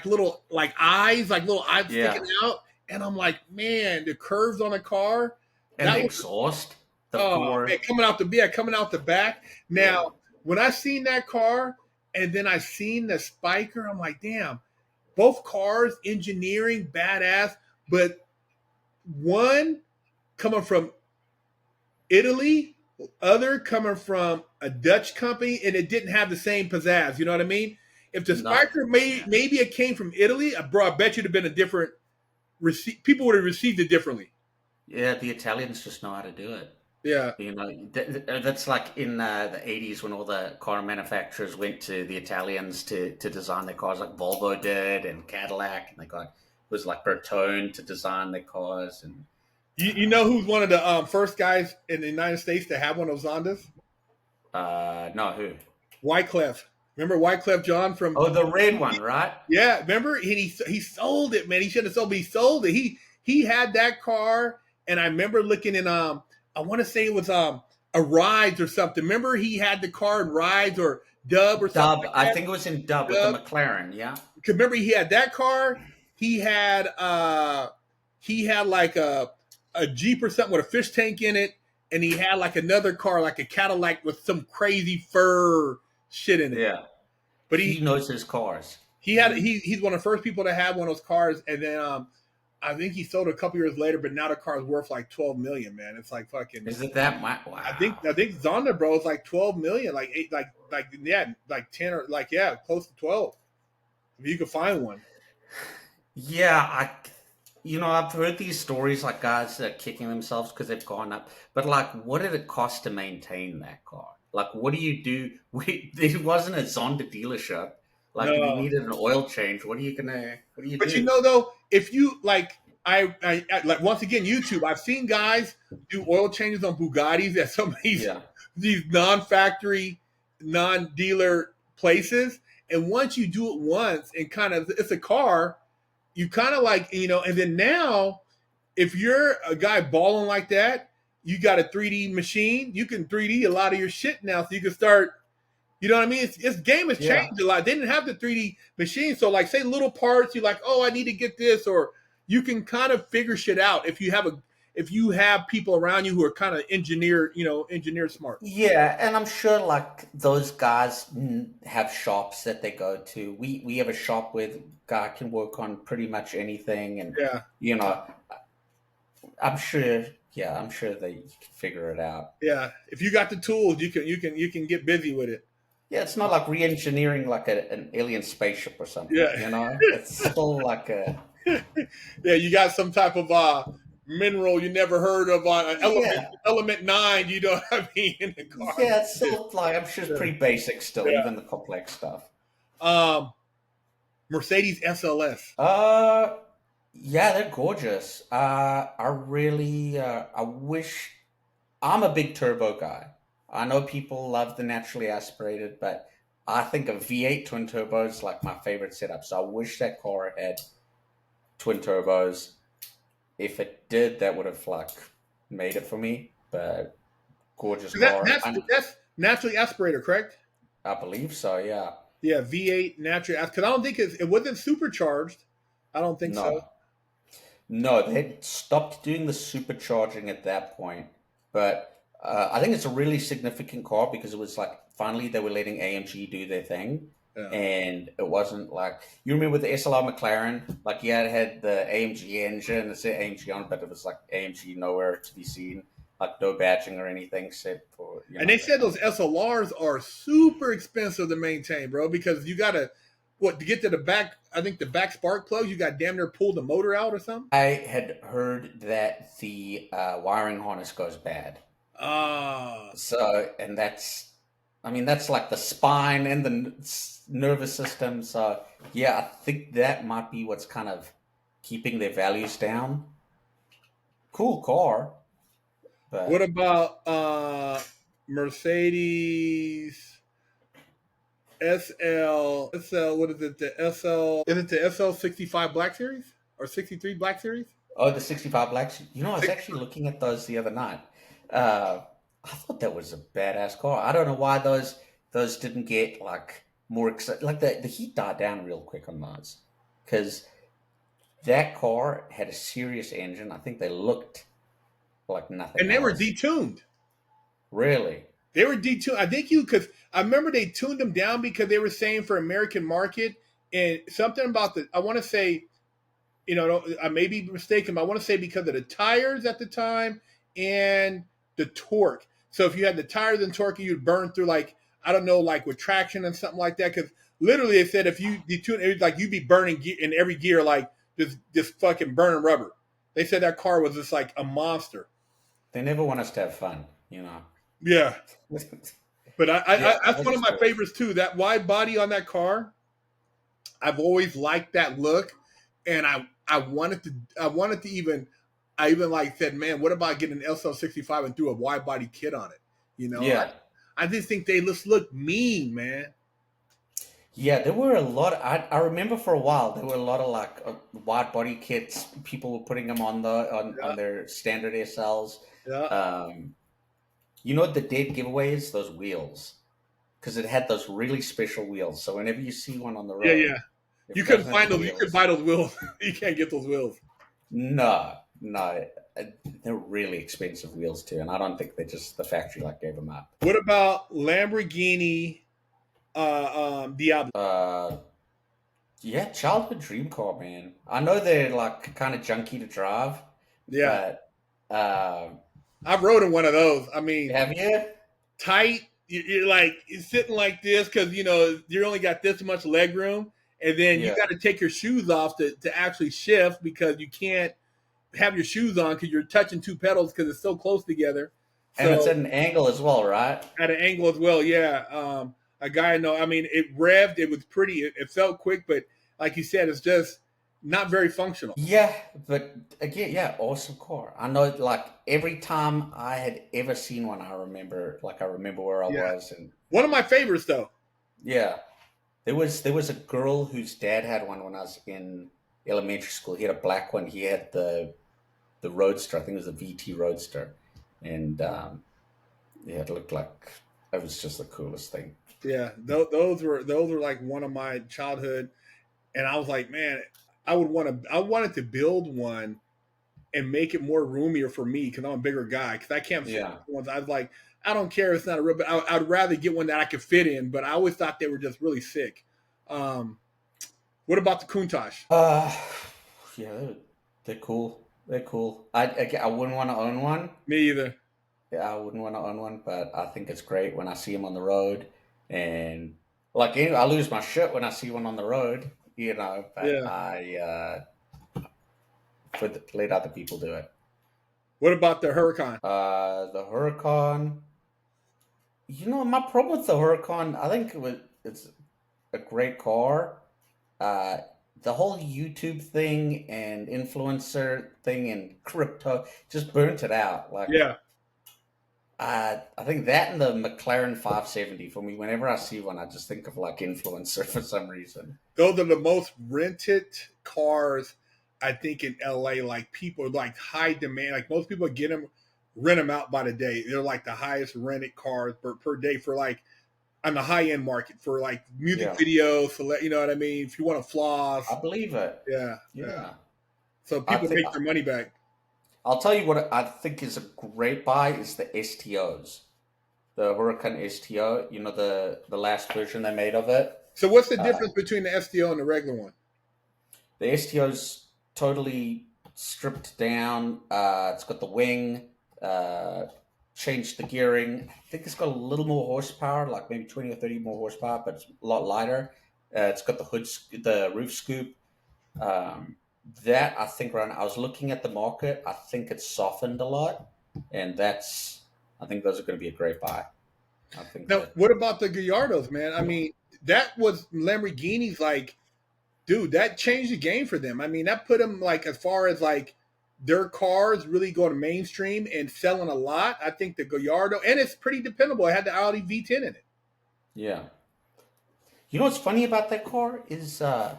little eyes, like little eyes Yeah. sticking out. And I'm like, man, the curves on the car. And That the was, exhaust, the oh four. man, coming out the back. Now, when I seen that car and then I seen the Spiker, I'm like, damn, both cars, engineering, badass, but one coming from Italy, other coming from a Dutch company, and it didn't have the same pizzazz. You know what I mean? If the No. Spiker maybe it came from Italy, bro, I bet you'd have been a different people would have received it differently. Yeah, the Italians just know how to do it. Yeah. That's like in the 80s when all the car manufacturers went to the Italians to design their cars, like Volvo did and Cadillac, and it was like Bertone to design their cars. And You know who's one of the first guys in the United States to have one of those Zondas? no, who? Wyclef. Remember Wyclef John from? Oh, the red one, right? Yeah, remember he sold it, man. He shouldn't have sold, but he sold it. He had that car, and I remember looking in I want to say it was a Rides or something. Remember he had the car in Rides or Dub or something. Dub. I think it was in Dub with the McLaren. Yeah. Remember he had that car. He had like a Jeep or something with a fish tank in it, and he had like another car, like a Cadillac with some crazy fur shit in it. Yeah. But he knows his cars. He's one of the first people to have one of those cars, and then I think he sold it a couple years later, but now the car's worth like $12 million, man. It's like fucking. Is it that much? Wow. I think Zonda, bro, is like $12 million, like 8, like 10 or close to 12. If you could find one. Yeah, I've heard these stories like guys that are kicking themselves because they've gone up. But like, what did it cost to maintain that car? Like, what do you do? It wasn't a Zonda dealership. Like, if you needed an oil change, what do you do? But though, if you like, I like once again YouTube, I've seen guys do oil changes on Bugattis at some of these non-factory, non-dealer places, and once you do it once and kind of it's a car, you kind of like and then now if you're a guy balling like that, you got a 3D machine. You can 3D a lot of your shit now, so you can start. You know what I mean? It's game has Yeah. changed a lot. They didn't have the 3D machine, so like say little parts, you're like, oh, I need to get this, or you can kind of figure shit out if you have people around you who are kind of engineer smart. Yeah, and I'm sure like those guys have shops that they go to. We have a shop where the guy can work on pretty much anything, and Yeah, you know, I'm sure. Yeah, I'm sure they can figure it out. yeah. If you got the tools, you can get busy with it. Yeah, it's not like re-engineering like an alien spaceship or something. Yeah, You know, it's still like a yeah. You got some type of mineral you never heard of on an yeah, element nine. You know what I mean in the car. yeah. It's still like I'm sure it's Yeah. pretty basic still, Yeah. even the complex stuff. Um, Mercedes SLS. Uh, yeah, they're gorgeous. I really, I wish I'm a big turbo guy. I know people love the naturally aspirated, but I think a V8 twin turbo is like my favorite setup. So I wish that car had twin turbos. If it did, that would have like made it for me. But gorgeous That, car. that's that's naturally aspirator, correct? I believe so. Yeah. Yeah, V8 naturally because I don't think it wasn't supercharged. I don't think so. No. No, they stopped doing the supercharging at that point. But I think it's a really significant car because it was like finally they were letting AMG do their thing. Yeah. And it wasn't like you remember the SLR McLaren, like yeah, it had the AMG engine, it said AMG on it, but it was like AMG nowhere to be seen, like no badging or anything except for And they said those SLRs are super expensive to maintain, bro, because you gotta to get to the back. I think the back spark plugs, you got damn near pull the motor out or something. I had heard that the wiring harness goes bad. So, and that's, I mean, that's like the spine and the nervous system. So, yeah, I think that might be what's kind of keeping their values down. Cool car, but What about Mercedes SL? What is it? The SL? Is it the SL65 Black Series or 63 Black Series? oh, the 65 Blacks. You know, I was Six- actually looking at those the other night. I thought that was a badass car. I don't know why those didn't get like more excited. Like the heat died down real quick on those because that car had a serious engine. I think they looked like nothing And they were else. detuned. Really? They were detuned. I think because I remember they tuned them down because they were saying for American market and something about I want to say, I may be mistaken, but I want to say because of the tires at the time and the torque. So if you had the tires and torque, you'd burn through like I don't know, like with traction and something like that. Because literally, they said if you detune, it was like you'd be burning in every gear, like just fucking burning rubber. They said that car was just like a monster. They never want us to have fun, you know. Yeah, but Yeah, that's that one of is my cool. favorites too. That wide body on that car, I've always liked that look, and I even like said, man, what about getting an SL65 and threw a wide body kit on it? You know, Yeah. I just think they just look mean, man. Yeah, there were a lot. I remember for a while there were a lot of like wide body kits. People were putting them on Yeah, on their standard SLs. yeah, You know what the dead giveaway is? Those wheels, because it had those really special wheels. So whenever you see one on the yeah, road, yeah. if You it couldn't doesn't have find the those. You could wheels, buy those wheels. You can't get those wheels. no, no, they're really expensive wheels too, and I don't think they just the factory like gave them up. What about Lamborghini Diablo? Yeah, childhood dream car, man. I know they're like kind of junky to drive, Yeah, but um, I've rode in one of those. I mean, have you? tight. You're like you're sitting like this because you only got this much leg room, and then you Yeah, got to take your shoes off to actually shift because you can't have your shoes on because you're touching two pedals because it's so close together. and it's So at an angle as well, right? at an angle as well, yeah. A guy I know. I mean, it revved. It was pretty. It felt quick, but like you said, it's just not very functional. Yeah, but again, yeah, awesome car. I know, like every time I had ever seen one, I remember where I Yeah, was, and one of my favorites though. yeah, there was a girl whose dad had one when I was in elementary school. He had a black one. He had the Roadster. I think it was the VT Roadster, and yeah, it looked like it was just the coolest thing. Yeah, those were like one of my childhood, and I was like, man, I wanted to build one and make it more roomier for me because I'm a bigger guy. Because I can't fit Yeah. ones. I was like, I don't care. It's not a real. But I'd rather get one that I could fit in. But I always thought they were just really sick. Um, what about the Countach? Uh, yeah, they're cool. They're cool. I wouldn't want to own one. Me either. Yeah, I wouldn't want to own one, but I think it's great when I see them on the road, and like I lose my shit when I see one on the road, But Yeah. let other people do it. What about the Huracan? The Huracan. My problem with the Huracan, I think it's a great car. Uh, the whole YouTube thing and influencer thing and crypto just burnt it out. Like, Yeah. I think that and the McLaren 570 for me. Whenever I see one, I just think of like influencer for some reason. Those are the most rented cars, I think, in LA. Like people like high demand. Like most people get them, rent them out by the day. They're like the highest rented cars per day for like on the high end market for like music Yeah, videos. So you know what I mean. If you want to I floss, believe it. yeah, yeah. Yeah, So I people think make their money back. I'll tell you what I think is a great buy is the STOs, the Huracan STO. The last version they made of it. So what's the Uh, difference between the STO and the regular one? the STO's totally stripped down. It's got the wing, uh, changed the gearing. I think it's got a little more horsepower, like maybe 20 or 30 more horsepower, but it's a lot lighter. It's got the roof scoop. Um, that I think I was looking at the market. I think it's softened a lot, and I think those are going to be a great buy. I think Now, that what about the Gallardos, man? I mean, that was Lamborghini's like, dude, that changed the game for them. I mean, that put them like as far as like their cars really going mainstream and selling a lot. I think the Gallardo, and it's pretty dependable. It had the Audi V10 in it. yeah. What's funny about that car is no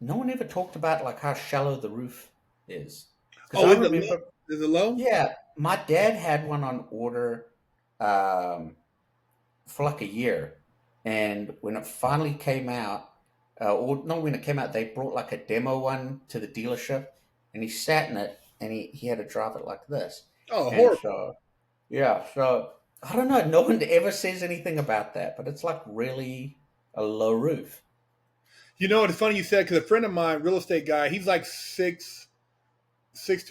one ever talked about like how shallow the roof is. Because Oh, I is it low? remember, Is it low? yeah, my dad had one on order um, for like a year, and when it finally came out, or not when it came out, they brought like a demo one to the dealership, and he sat in it, and he had to drive it like this, Oh, and horrible. so yeah, so I don't know, no one ever says anything about that, but it's like really a low roof. You know, it's funny you said because a friend of mine, real estate guy, he's like 6'2",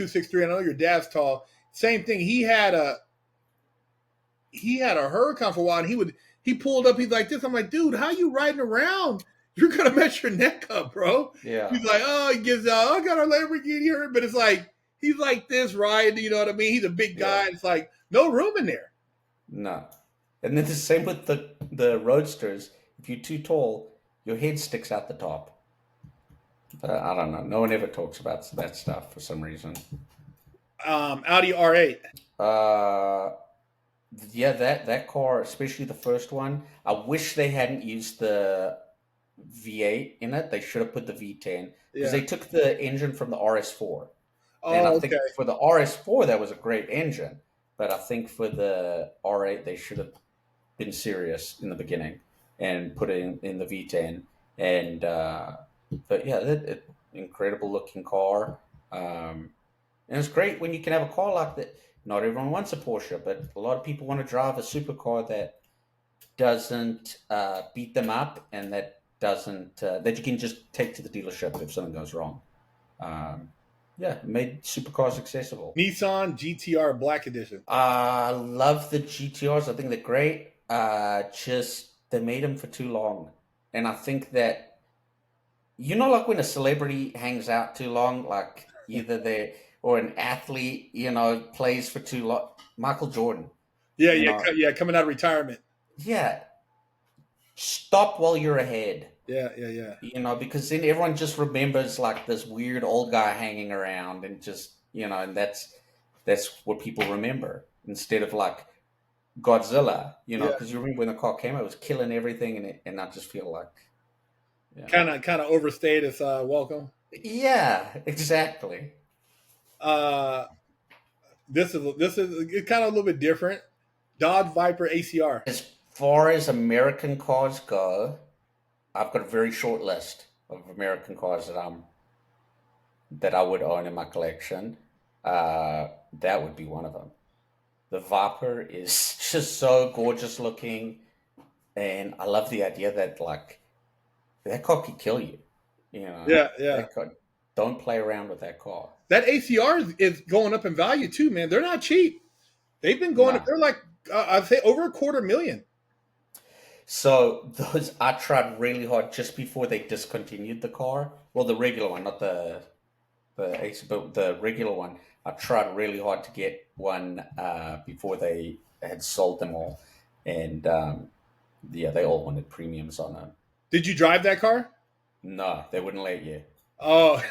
6'3". I know your dad's tall. Same thing. He had a Huracan for a while, and he pulled up. He's like this. I'm like, dude, how you riding around? You're gonna mess your neck up, bro. Yeah, He's like, oh, he gives out. I got a Lamborghini here, but it's like he's like this, right? You know what I mean? He's a big yeah, guy. It's like no room in there. no. And then the same with the roadsters. If you're too tall, your head sticks out the top. I don't know. No one ever talks about that stuff for some reason. Audi R8. Uh, yeah, that car, especially the first one. I wish they hadn't used the V8 in it. They should have put the V10 because Yeah. they took the engine from the RS4. And I Oh, think okay. for the RS4 that was a great engine, but I think for the R8 they should have been serious in the beginning and put it in the V10. And but yeah, incredible looking car. And it's great when you can have a car like that. Not everyone wants a Porsche, but a lot of people want to drive a supercar that doesn't beat them up and that doesn't that you can just take to the dealership if something goes wrong. Um, yeah, it made supercars accessible. Nissan GTR Black Edition. I love the GTRs. I think they're great. Just they made them for too long, and I think that like when a celebrity hangs out too long, like either they or an athlete, plays for too long. Michael Jordan, Yeah, you yeah, know, yeah. Coming out of retirement. yeah, stop while you're ahead. Yeah, yeah, yeah. Because then everyone just remembers like this weird old guy hanging around and just, and that's what people remember instead of like Godzilla, Yeah. because you remember when the car came out, it was killing everything, and I just feel like, Kind of overstayed its welcome. yeah, exactly. Uh, This is it's kind of a little bit different. Dodge Viper ACR. As far as American cars go, I've got a very short list of American cars that I would own in my collection. That would be one of them. The Viper is just so gorgeous looking, and I love the idea that like that car could kill you. You know, Yeah, yeah. that car. Don't play around with that car. That ACR is going up in value too, man. They're not cheap. They've been going up. No. They're like I'd say over $250,000. So those I tried really hard just before they discontinued the car. Well, the regular one, not the AC, but the regular one. I tried really hard to get one before they had sold them all, and yeah, they all wanted premiums on them. Did you drive that car? No, they wouldn't let you. Oh,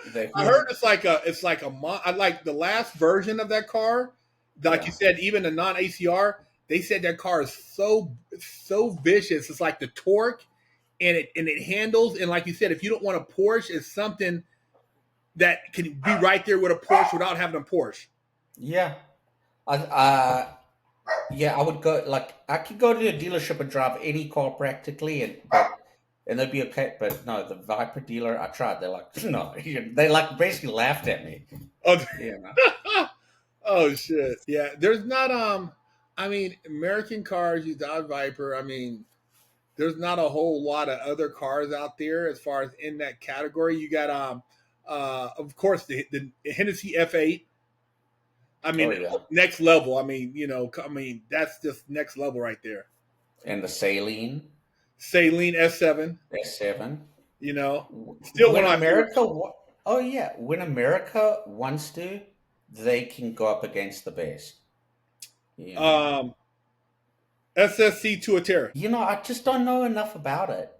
They I heard I like the last version of that car. Like you yeah, said, even the non ACR, they said that car is so vicious. It's like the torque and it handles. And like you said, if you don't want a Porsche, it's something that can be right there with a Porsche without having a Porsche. yeah. Yeah, I would go like I could go to a dealership and drive any car practically, and they'd be okay. But no, the Viper dealer, I tried. They're like, no, they like basically laughed at me. Oh, You know, oh shit. Yeah, there's not I mean, American cars, you Dodge Viper. I mean, there's not a whole lot of other cars out there as far as in that category. You got of course the Hennessy F8. I oh mean, yeah, next level. I mean, that's just next level right there. and the Saline Saline S7, S7. you know, still one When of my favorite. Oh yeah, when America wants to, they can go up against the best. You know, Um, SSC Tuatera. I just don't know enough about it.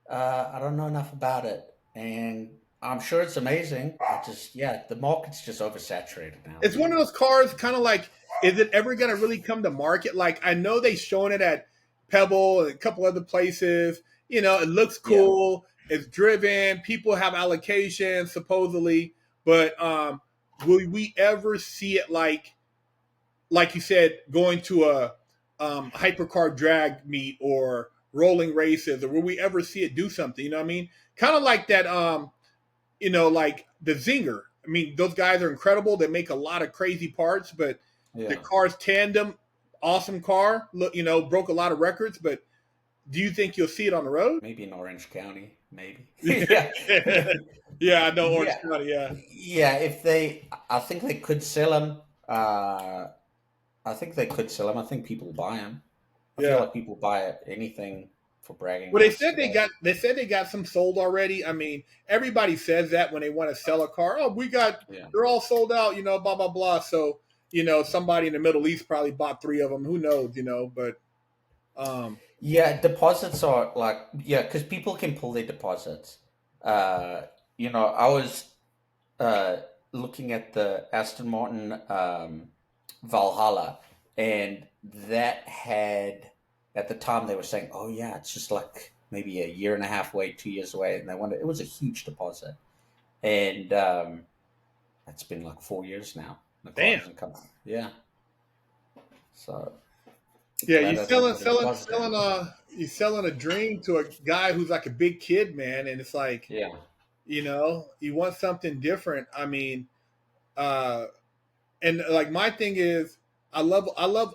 I don't know enough about it, and I'm sure it's amazing. I just, yeah, the market's just oversaturated now. It's one of those cars, kind of like, is it ever going to really come to market? Like, I know they showing it at Pebble and a couple other places. It looks Yeah, cool. It's driven. People have allocations supposedly, but will we ever see it like you said, going to a hypercar drag meet or rolling races, or will we ever see it do something? You know what I mean? Kind of like that. Like the Zinger. I mean, those guys are incredible. They make a lot of crazy parts, but the yeah. car's tandem, awesome car. Look, broke a lot of records. But do you think you'll see it on the road? Maybe in Orange County, maybe. Yeah, Yeah, I know Orange yeah, County. Yeah, yeah. I think they could sell them. I think they could sell them. I think people buy them. I feel yeah. like people buy anything for bragging Well, they rights said they today. got they said they got some sold already. I mean, everybody says that when they want to sell a car. Oh, Yeah. they're all sold out. Blah blah blah. So somebody in the Middle East probably bought three of them. Who knows? But Yeah, deposits are like yeah, because people can pull their deposits. I was uh, looking at the Aston Martin Valhalla, and that had at the time they were saying, "Oh yeah, it's just like maybe a year and a half away, 2 years away," and they wanted it was a huge deposit, and it's been like 4 years now. The car damn. hasn't come out. Yeah, so Yeah, glad you I didn't selling put a selling deposit selling down. you selling a dream to a guy who's like a big kid, man, and it's like, Yeah, you want something different. I mean, uh and like my thing is I love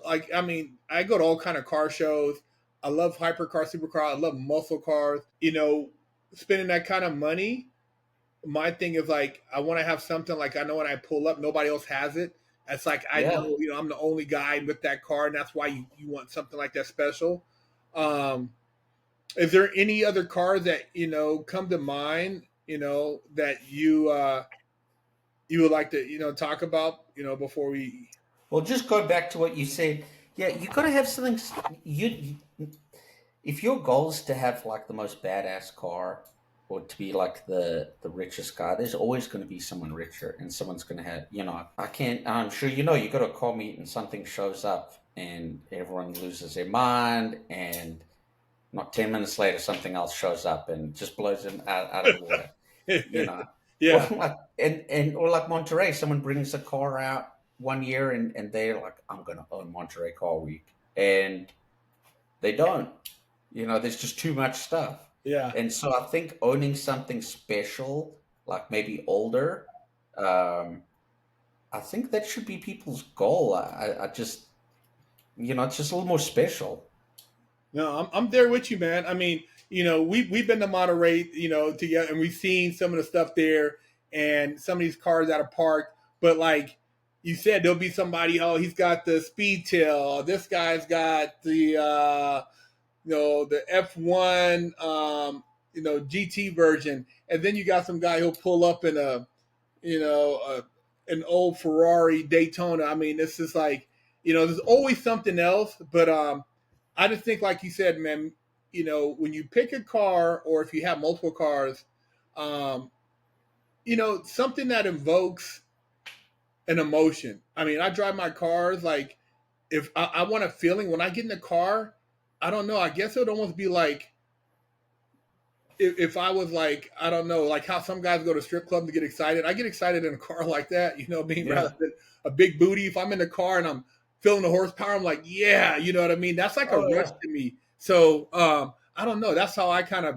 like I mean, I go to all kind of car shows. I love hypercar, supercar, I love muscle cars. Spending that kind of money, my thing is like I want to have something like I know when I pull up, nobody else has it. It's like I yeah. know, I'm the only guy with that car, and that's why you want something like that special. Um, is there any other cars that come to mind? That you would like to talk about? Before we. Well, just go back to what you said. Yeah, you got to have something. If your goal is to have like the most badass car, or to be like the richest guy, there's always going to be someone richer, and someone's going to have. I can't. I'm sure you go to a car meet and something shows up, and everyone loses their mind, and not 10 minutes later, something else shows up and just blows them out of the water. You know, or Yeah. like or like Monterey, someone brings a car out. one year and they're like, I'm going to own Monterey Car Week. And they don't. There's just too much stuff. Yeah. And so I think owning something special, like maybe older, um, I think that should be people's goal. I just, it's just a little more special. No, I'm there with you, man. I mean, we've been to Monterey, together, and we've seen some of the stuff there, and some of these cars that are parked. But like you said, there'll be somebody. Oh, he's got the speed tail. This guy's got the F1, GT version, and then you got some guy who'll pull up in an old Ferrari Daytona. I mean, this is like, there's always something else. But I just think, like you said, man, when you pick a car or if you have multiple cars, um, something that invokes an emotion. I mean, I drive my cars like if I want a feeling when I get in the car, I don't know. I guess it would almost be like if I was like, I don't know, like how some guys go to strip clubs to get excited. I get excited in a car like that, rather Yeah. than a big booty. If I'm in the car and I'm feeling the horsepower, I'm like, yeah, you know what I mean? That's like a Oh, rush yeah. to me. So I don't know. That's how I kind of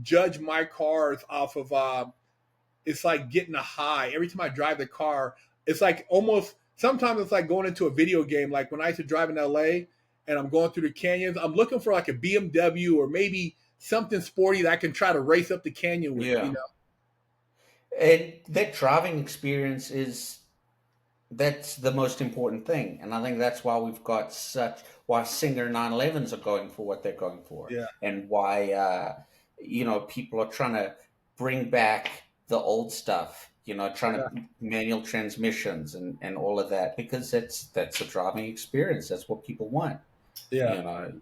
judge my cars off of it's like getting a high. Every time I drive the car, it's like almost sometimes it's like going into a video game. Like when I used to drive in LA and I'm going through the canyons, I'm looking for like a BMW or maybe something sporty that I can try to race up the canyon with. Yeah. And that driving experience that's the most important thing. And I think that's why why Singer 911s are going for what they're going for. Yeah. And why, people are trying to bring back the old stuff, trying Yeah. to manual transmissions and all of that, because that's a driving experience. That's what people want. Yeah. You know,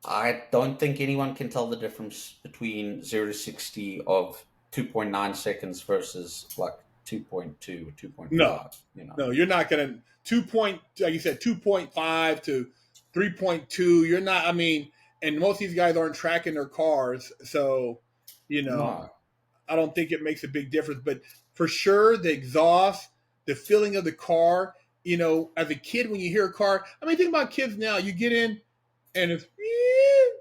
I don't think anyone can tell the difference between 0 to 60 of 2.9 seconds versus like 2.2 or No, 2.5, no, you're not going to 2 like you said, 2.5 to 3.2. You're not, I mean, and most of these guys aren't tracking their cars. So, you know, No. I don't think it makes a big difference, but for sure, the exhaust, the feeling of the car, as a kid, when you hear a car, I mean, think about kids now. You get in and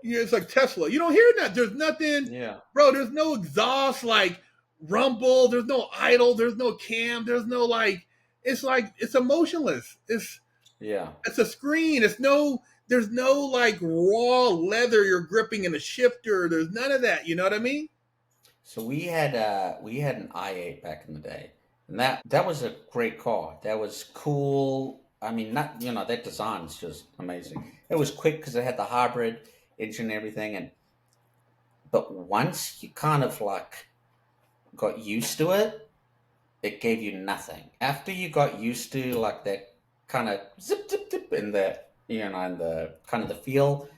it's like Tesla. You don't hear that. There's nothing, Yeah. bro. There's no exhaust, like rumble. There's no idle. There's no cam. There's no like it's emotionless. Yeah. It's a screen. There's no like raw leather you're gripping in a shifter. There's none of that. You know what I mean? So we had an i8 back in the day, and that was a great car. That was cool. I mean, not that design's just amazing. It was quick because it had the hybrid engine and everything, but once you kind of like got used to it, it gave you nothing. After you got used to like that kind of zip zip zip and the kind of the feel,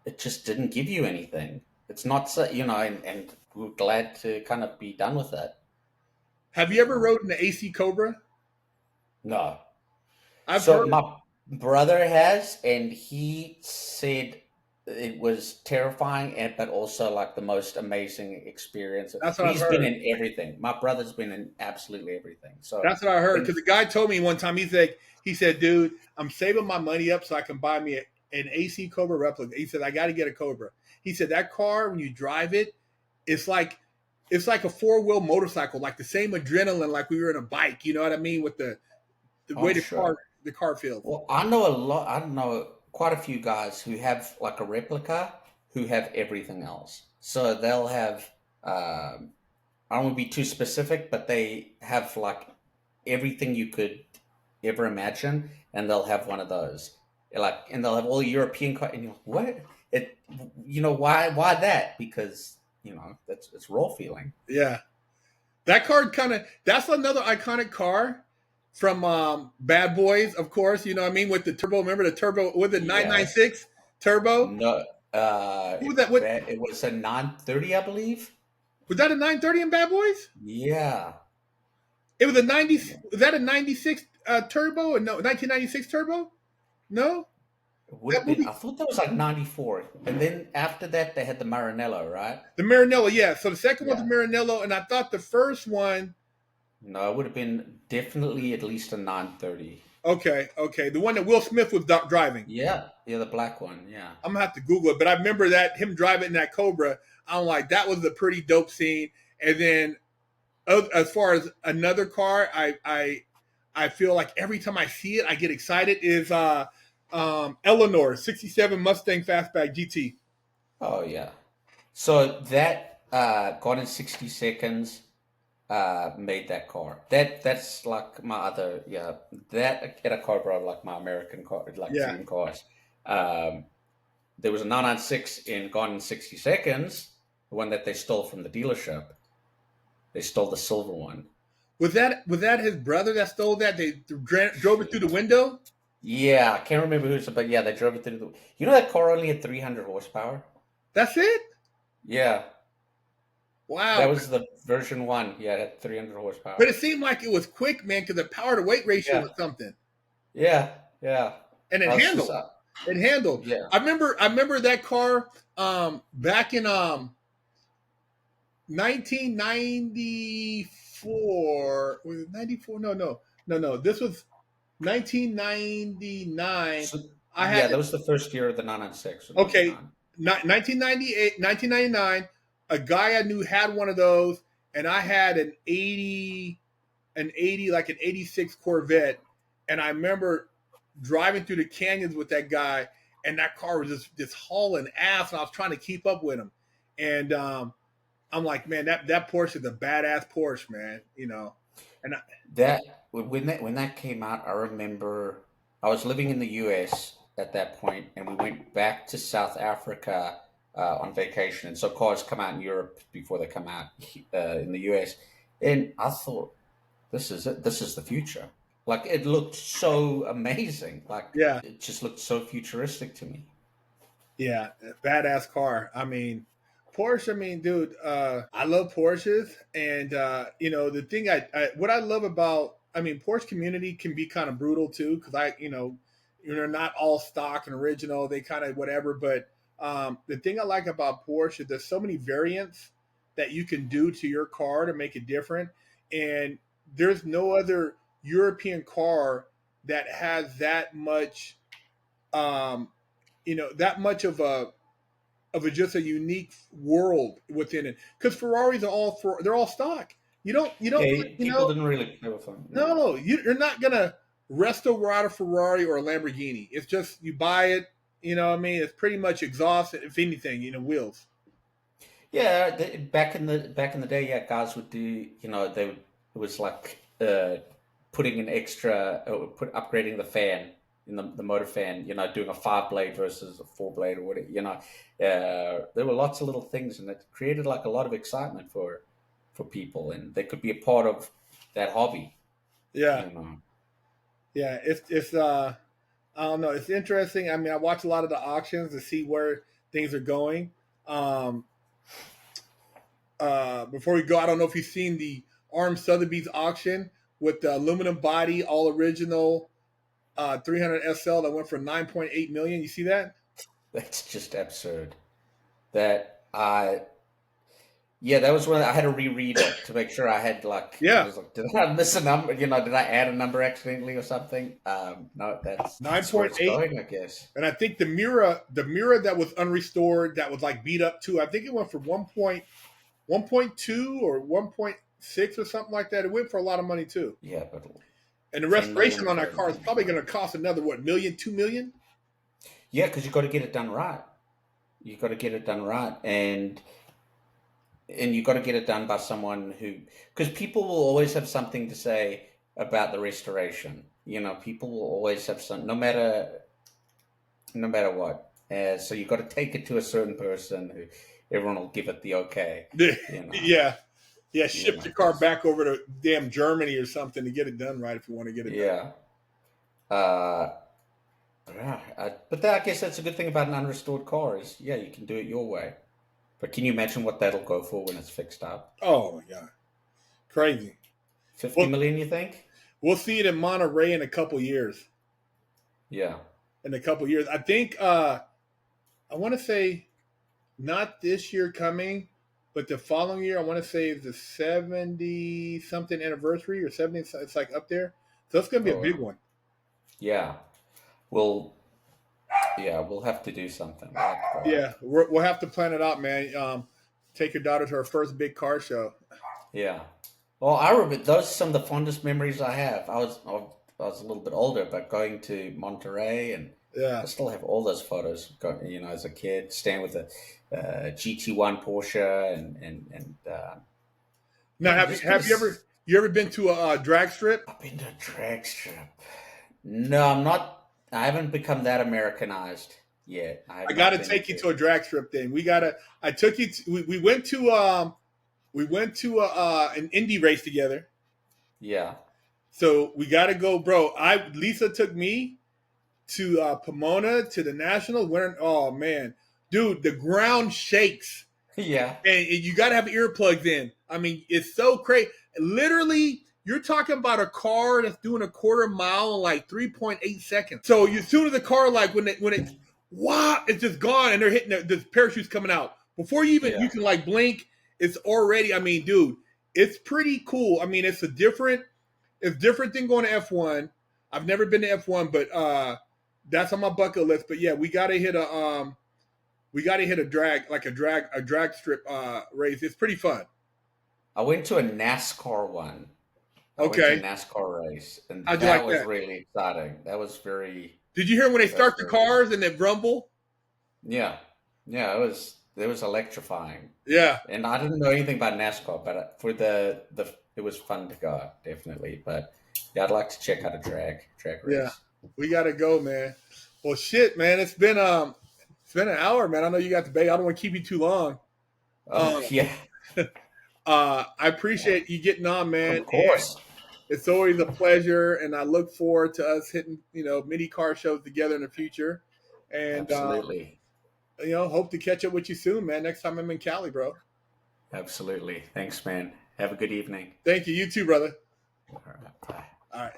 it just didn't give you anything. It's not so, and we're glad to kind of be done with that. Have you ever rode an AC Cobra? No. I've So heard. my brother has, and he said it was terrifying, but also like the most amazing experience. That's And what I've he's been heard. in everything. My brother's been in absolutely everything. So, That's what I heard. and Because the guy told me one time, he said, dude, I'm saving my money up so I can buy me an AC Cobra replica. He said, I got to get a Cobra. He said, that car, when you drive it, it's like it's like a four-wheel motorcycle, like the same adrenaline, like we were in a bike. You know what I mean? With the way I'm the car sure. the car feels. Well, I know a lot. I know quite a few guys who have like a replica who have everything else. So they'll have. I don't want to be too specific, but they have like everything you could ever imagine, and they'll have one of those. And they'll have all European cars, and you're like, what? It, why that? Because that's it's raw feeling. Yeah, that car that's another iconic car from Bad Boys, of course. You know what I mean with the turbo. Remember the turbo with the Yes. 996 turbo? No. Who was that? What It was a 930, I believe. was that a 930 in Bad Boys? Yeah. It was a 90. Was that a 96 turbo? Or no, 1996 turbo? No, It would that have been. movie, I thought that was like 94, and then after that they had the Maranello, right? the Maranello. Yeah, so the second one's the Yeah. Maranello, and I thought the first one No, it would have been definitely at least a 930. Okay, okay, the one that Will Smith was driving. Yeah, yeah, the black one. Yeah. I'm gonna have to Google it, but I remember that him driving in that Cobra. I'm like, that was a pretty dope scene. And then as far as another car, I feel like every time I see it, I get excited. Is Eleanor '67 Mustang Fastback GT. Oh yeah. So that Gone in 60 Seconds made that car. That's like my other, yeah. That at a Cobra, like my American car, like Yeah, dream cars. Um, there was a 996 in Gone in 60 Seconds, the one that they stole from the dealership. They stole the silver one. was that his brother that stole that? They drove it through the window. Yeah, I can't remember who's, but yeah, they drove it through the. You know that car only had 300 horsepower. That's it. Yeah, that Wow. was the version one. Yeah, it had 300 horsepower. But it seemed like it was quick, man, because the power to weight ratio Yeah, was something, yeah, yeah. and I it was just, handled. It handled. yeah. I remember that car back in 1994. Was it 94? No. This was 1999. So, I yeah, had that was the first year of the 996 or okay, 99. 1998, 1999. A guy I knew had one of those, and I had like an 86 Corvette. And I remember driving through the canyons with that guy, and that car was just hauling ass, and I was trying to keep up with him. And I'm like, man, that Porsche is a badass Porsche, man. And That when that came out, I remember I was living in the U.S. at that point, and we went back to South Africa on vacation. And so cars come out in Europe before they come out in the U.S. And I thought, this is it. This is the future. Like it looked so amazing. Like yeah, it just looked so futuristic to me. yeah, badass car. I mean, Porsche. I mean, dude, I love Porsches, and the thing what I love about, I mean, Porsche community can be kind of brutal too, because they're not all stock and original. They kind of whatever, but the thing I like about Porsche is there's so many variants that you can do to your car to make it different, and there's no other European car that has that much, um, that much of a just a unique world within it. Because Ferraris are they're all stock. You don't Yeah, people didn't really play with them. Yeah. no, you're not gonna resto ride a Ferrari or a Lamborghini. It's just you buy it. You know what I mean? It's pretty much exhaust, if anything, wheels. Yeah, back in the day, yeah, guys would do. They would, it was like putting an extra, upgrading the fan in the motor fan. Doing a 5 blade versus a 4 blade or whatever. There were lots of little things, and it created like a lot of excitement for people, and they could be a part of that hobby. Yeah, You know, yeah. It's I don't know. It's interesting. I mean, I watch a lot of the auctions to see where things are going. Um, Before we go, I don't know if you've seen the Arm Sotheby's auction with the aluminum body, all original 300 SL that went for 9.8 million. You see that? that's just absurd. That I Yeah, that was when I had to reread it to make sure I had like I Yeah, was like, did I miss a number? Did I add a number accidentally or something? No, that's where it's 9.8. going, I guess. And I think the mirror that was unrestored, that was like beat up too. I think it went for 1.2 or 1.6 or something like that. It went for a lot of money too. Yeah, but And the 10 million restoration on that for car is probably going to cost another what, million, 2 million? yeah, because you got to get it done right. You got to get it done right, and you got to get it done by someone who, because people will always have something to say about the restoration. People will always have some, no matter what. So you got to take it to a certain person who everyone will give it the okay. You know, Yeah, yeah. you Ship know, your car 'cause- back over to damn Germany or something to get it done right if you want to get it done. yeah. Uh, yeah. But I guess that's a good thing about an unrestored car is, yeah, you can do it your way. But can you imagine what that'll go for when it's fixed up? Oh my god, crazy. 50 Well, million, you think? we'll see it in Monterey in a couple years. Yeah. I think I want to say not this year coming, but the following year, I want to say is the 70 something anniversary or 70. It's like up there, so it's gonna be a big Oh, one. yeah. We'll we'll have to do something. We'll have to go out. Yeah, we'll have to plan it out, man. Take your daughter to her first big car show. Yeah. Well, I remember those are some of the fondest memories I have. I was a little bit older, but going to Monterey, and Yeah. I still have all those photos. You know, as a kid, staying with a GT1 Porsche, and Now, have you ever been to a drag strip? I've been to a drag strip. No, I'm not. I haven't become that Americanized yet. I I have got not to been take you to. to a drag strip. Then we gotta. I took you. We went to an indie race together. Yeah, So we got to go, bro. Lisa took me to Pomona to the National. Oh man, dude, the ground shakes, yeah, and you got to have earplugs in. I mean, it's so crazy. Literally, you're talking about a car that's doing a quarter mile in like 3.8 seconds. So as soon as the car, like wow, it's just gone, and they're hitting the parachutes coming out before yeah. you can like blink. It's already. I mean, dude, it's pretty cool. I mean, it's different than going to F1. I've never been to F1, but that's on my bucket list. But yeah, we gotta hit a drag strip race. It's pretty fun. I went to a NASCAR one. I went to a Okay, NASCAR race, and how'd you that like was that? really exciting. That was very. Did you hear when they That was start the very good. cars and they rumble? Yeah, yeah. It was electrifying, Yeah, and I didn't know anything about NASCAR, but for the it was fun to go definitely. But yeah, I'd like to check out a drag yeah. race. We gotta go, man. Well, shit, man. It's been an hour, man. I know you got the baby. I don't want to keep you too long. Oh yeah, I appreciate you getting on, man. of course, It's always a pleasure, and I look forward to us hitting, mini car shows together in the future. And absolutely, hope to catch up with you soon, man. Next time I'm in Cali, bro. absolutely. Thanks, man. Have a good evening. Thank you. You too, brother. All right, bye. All right.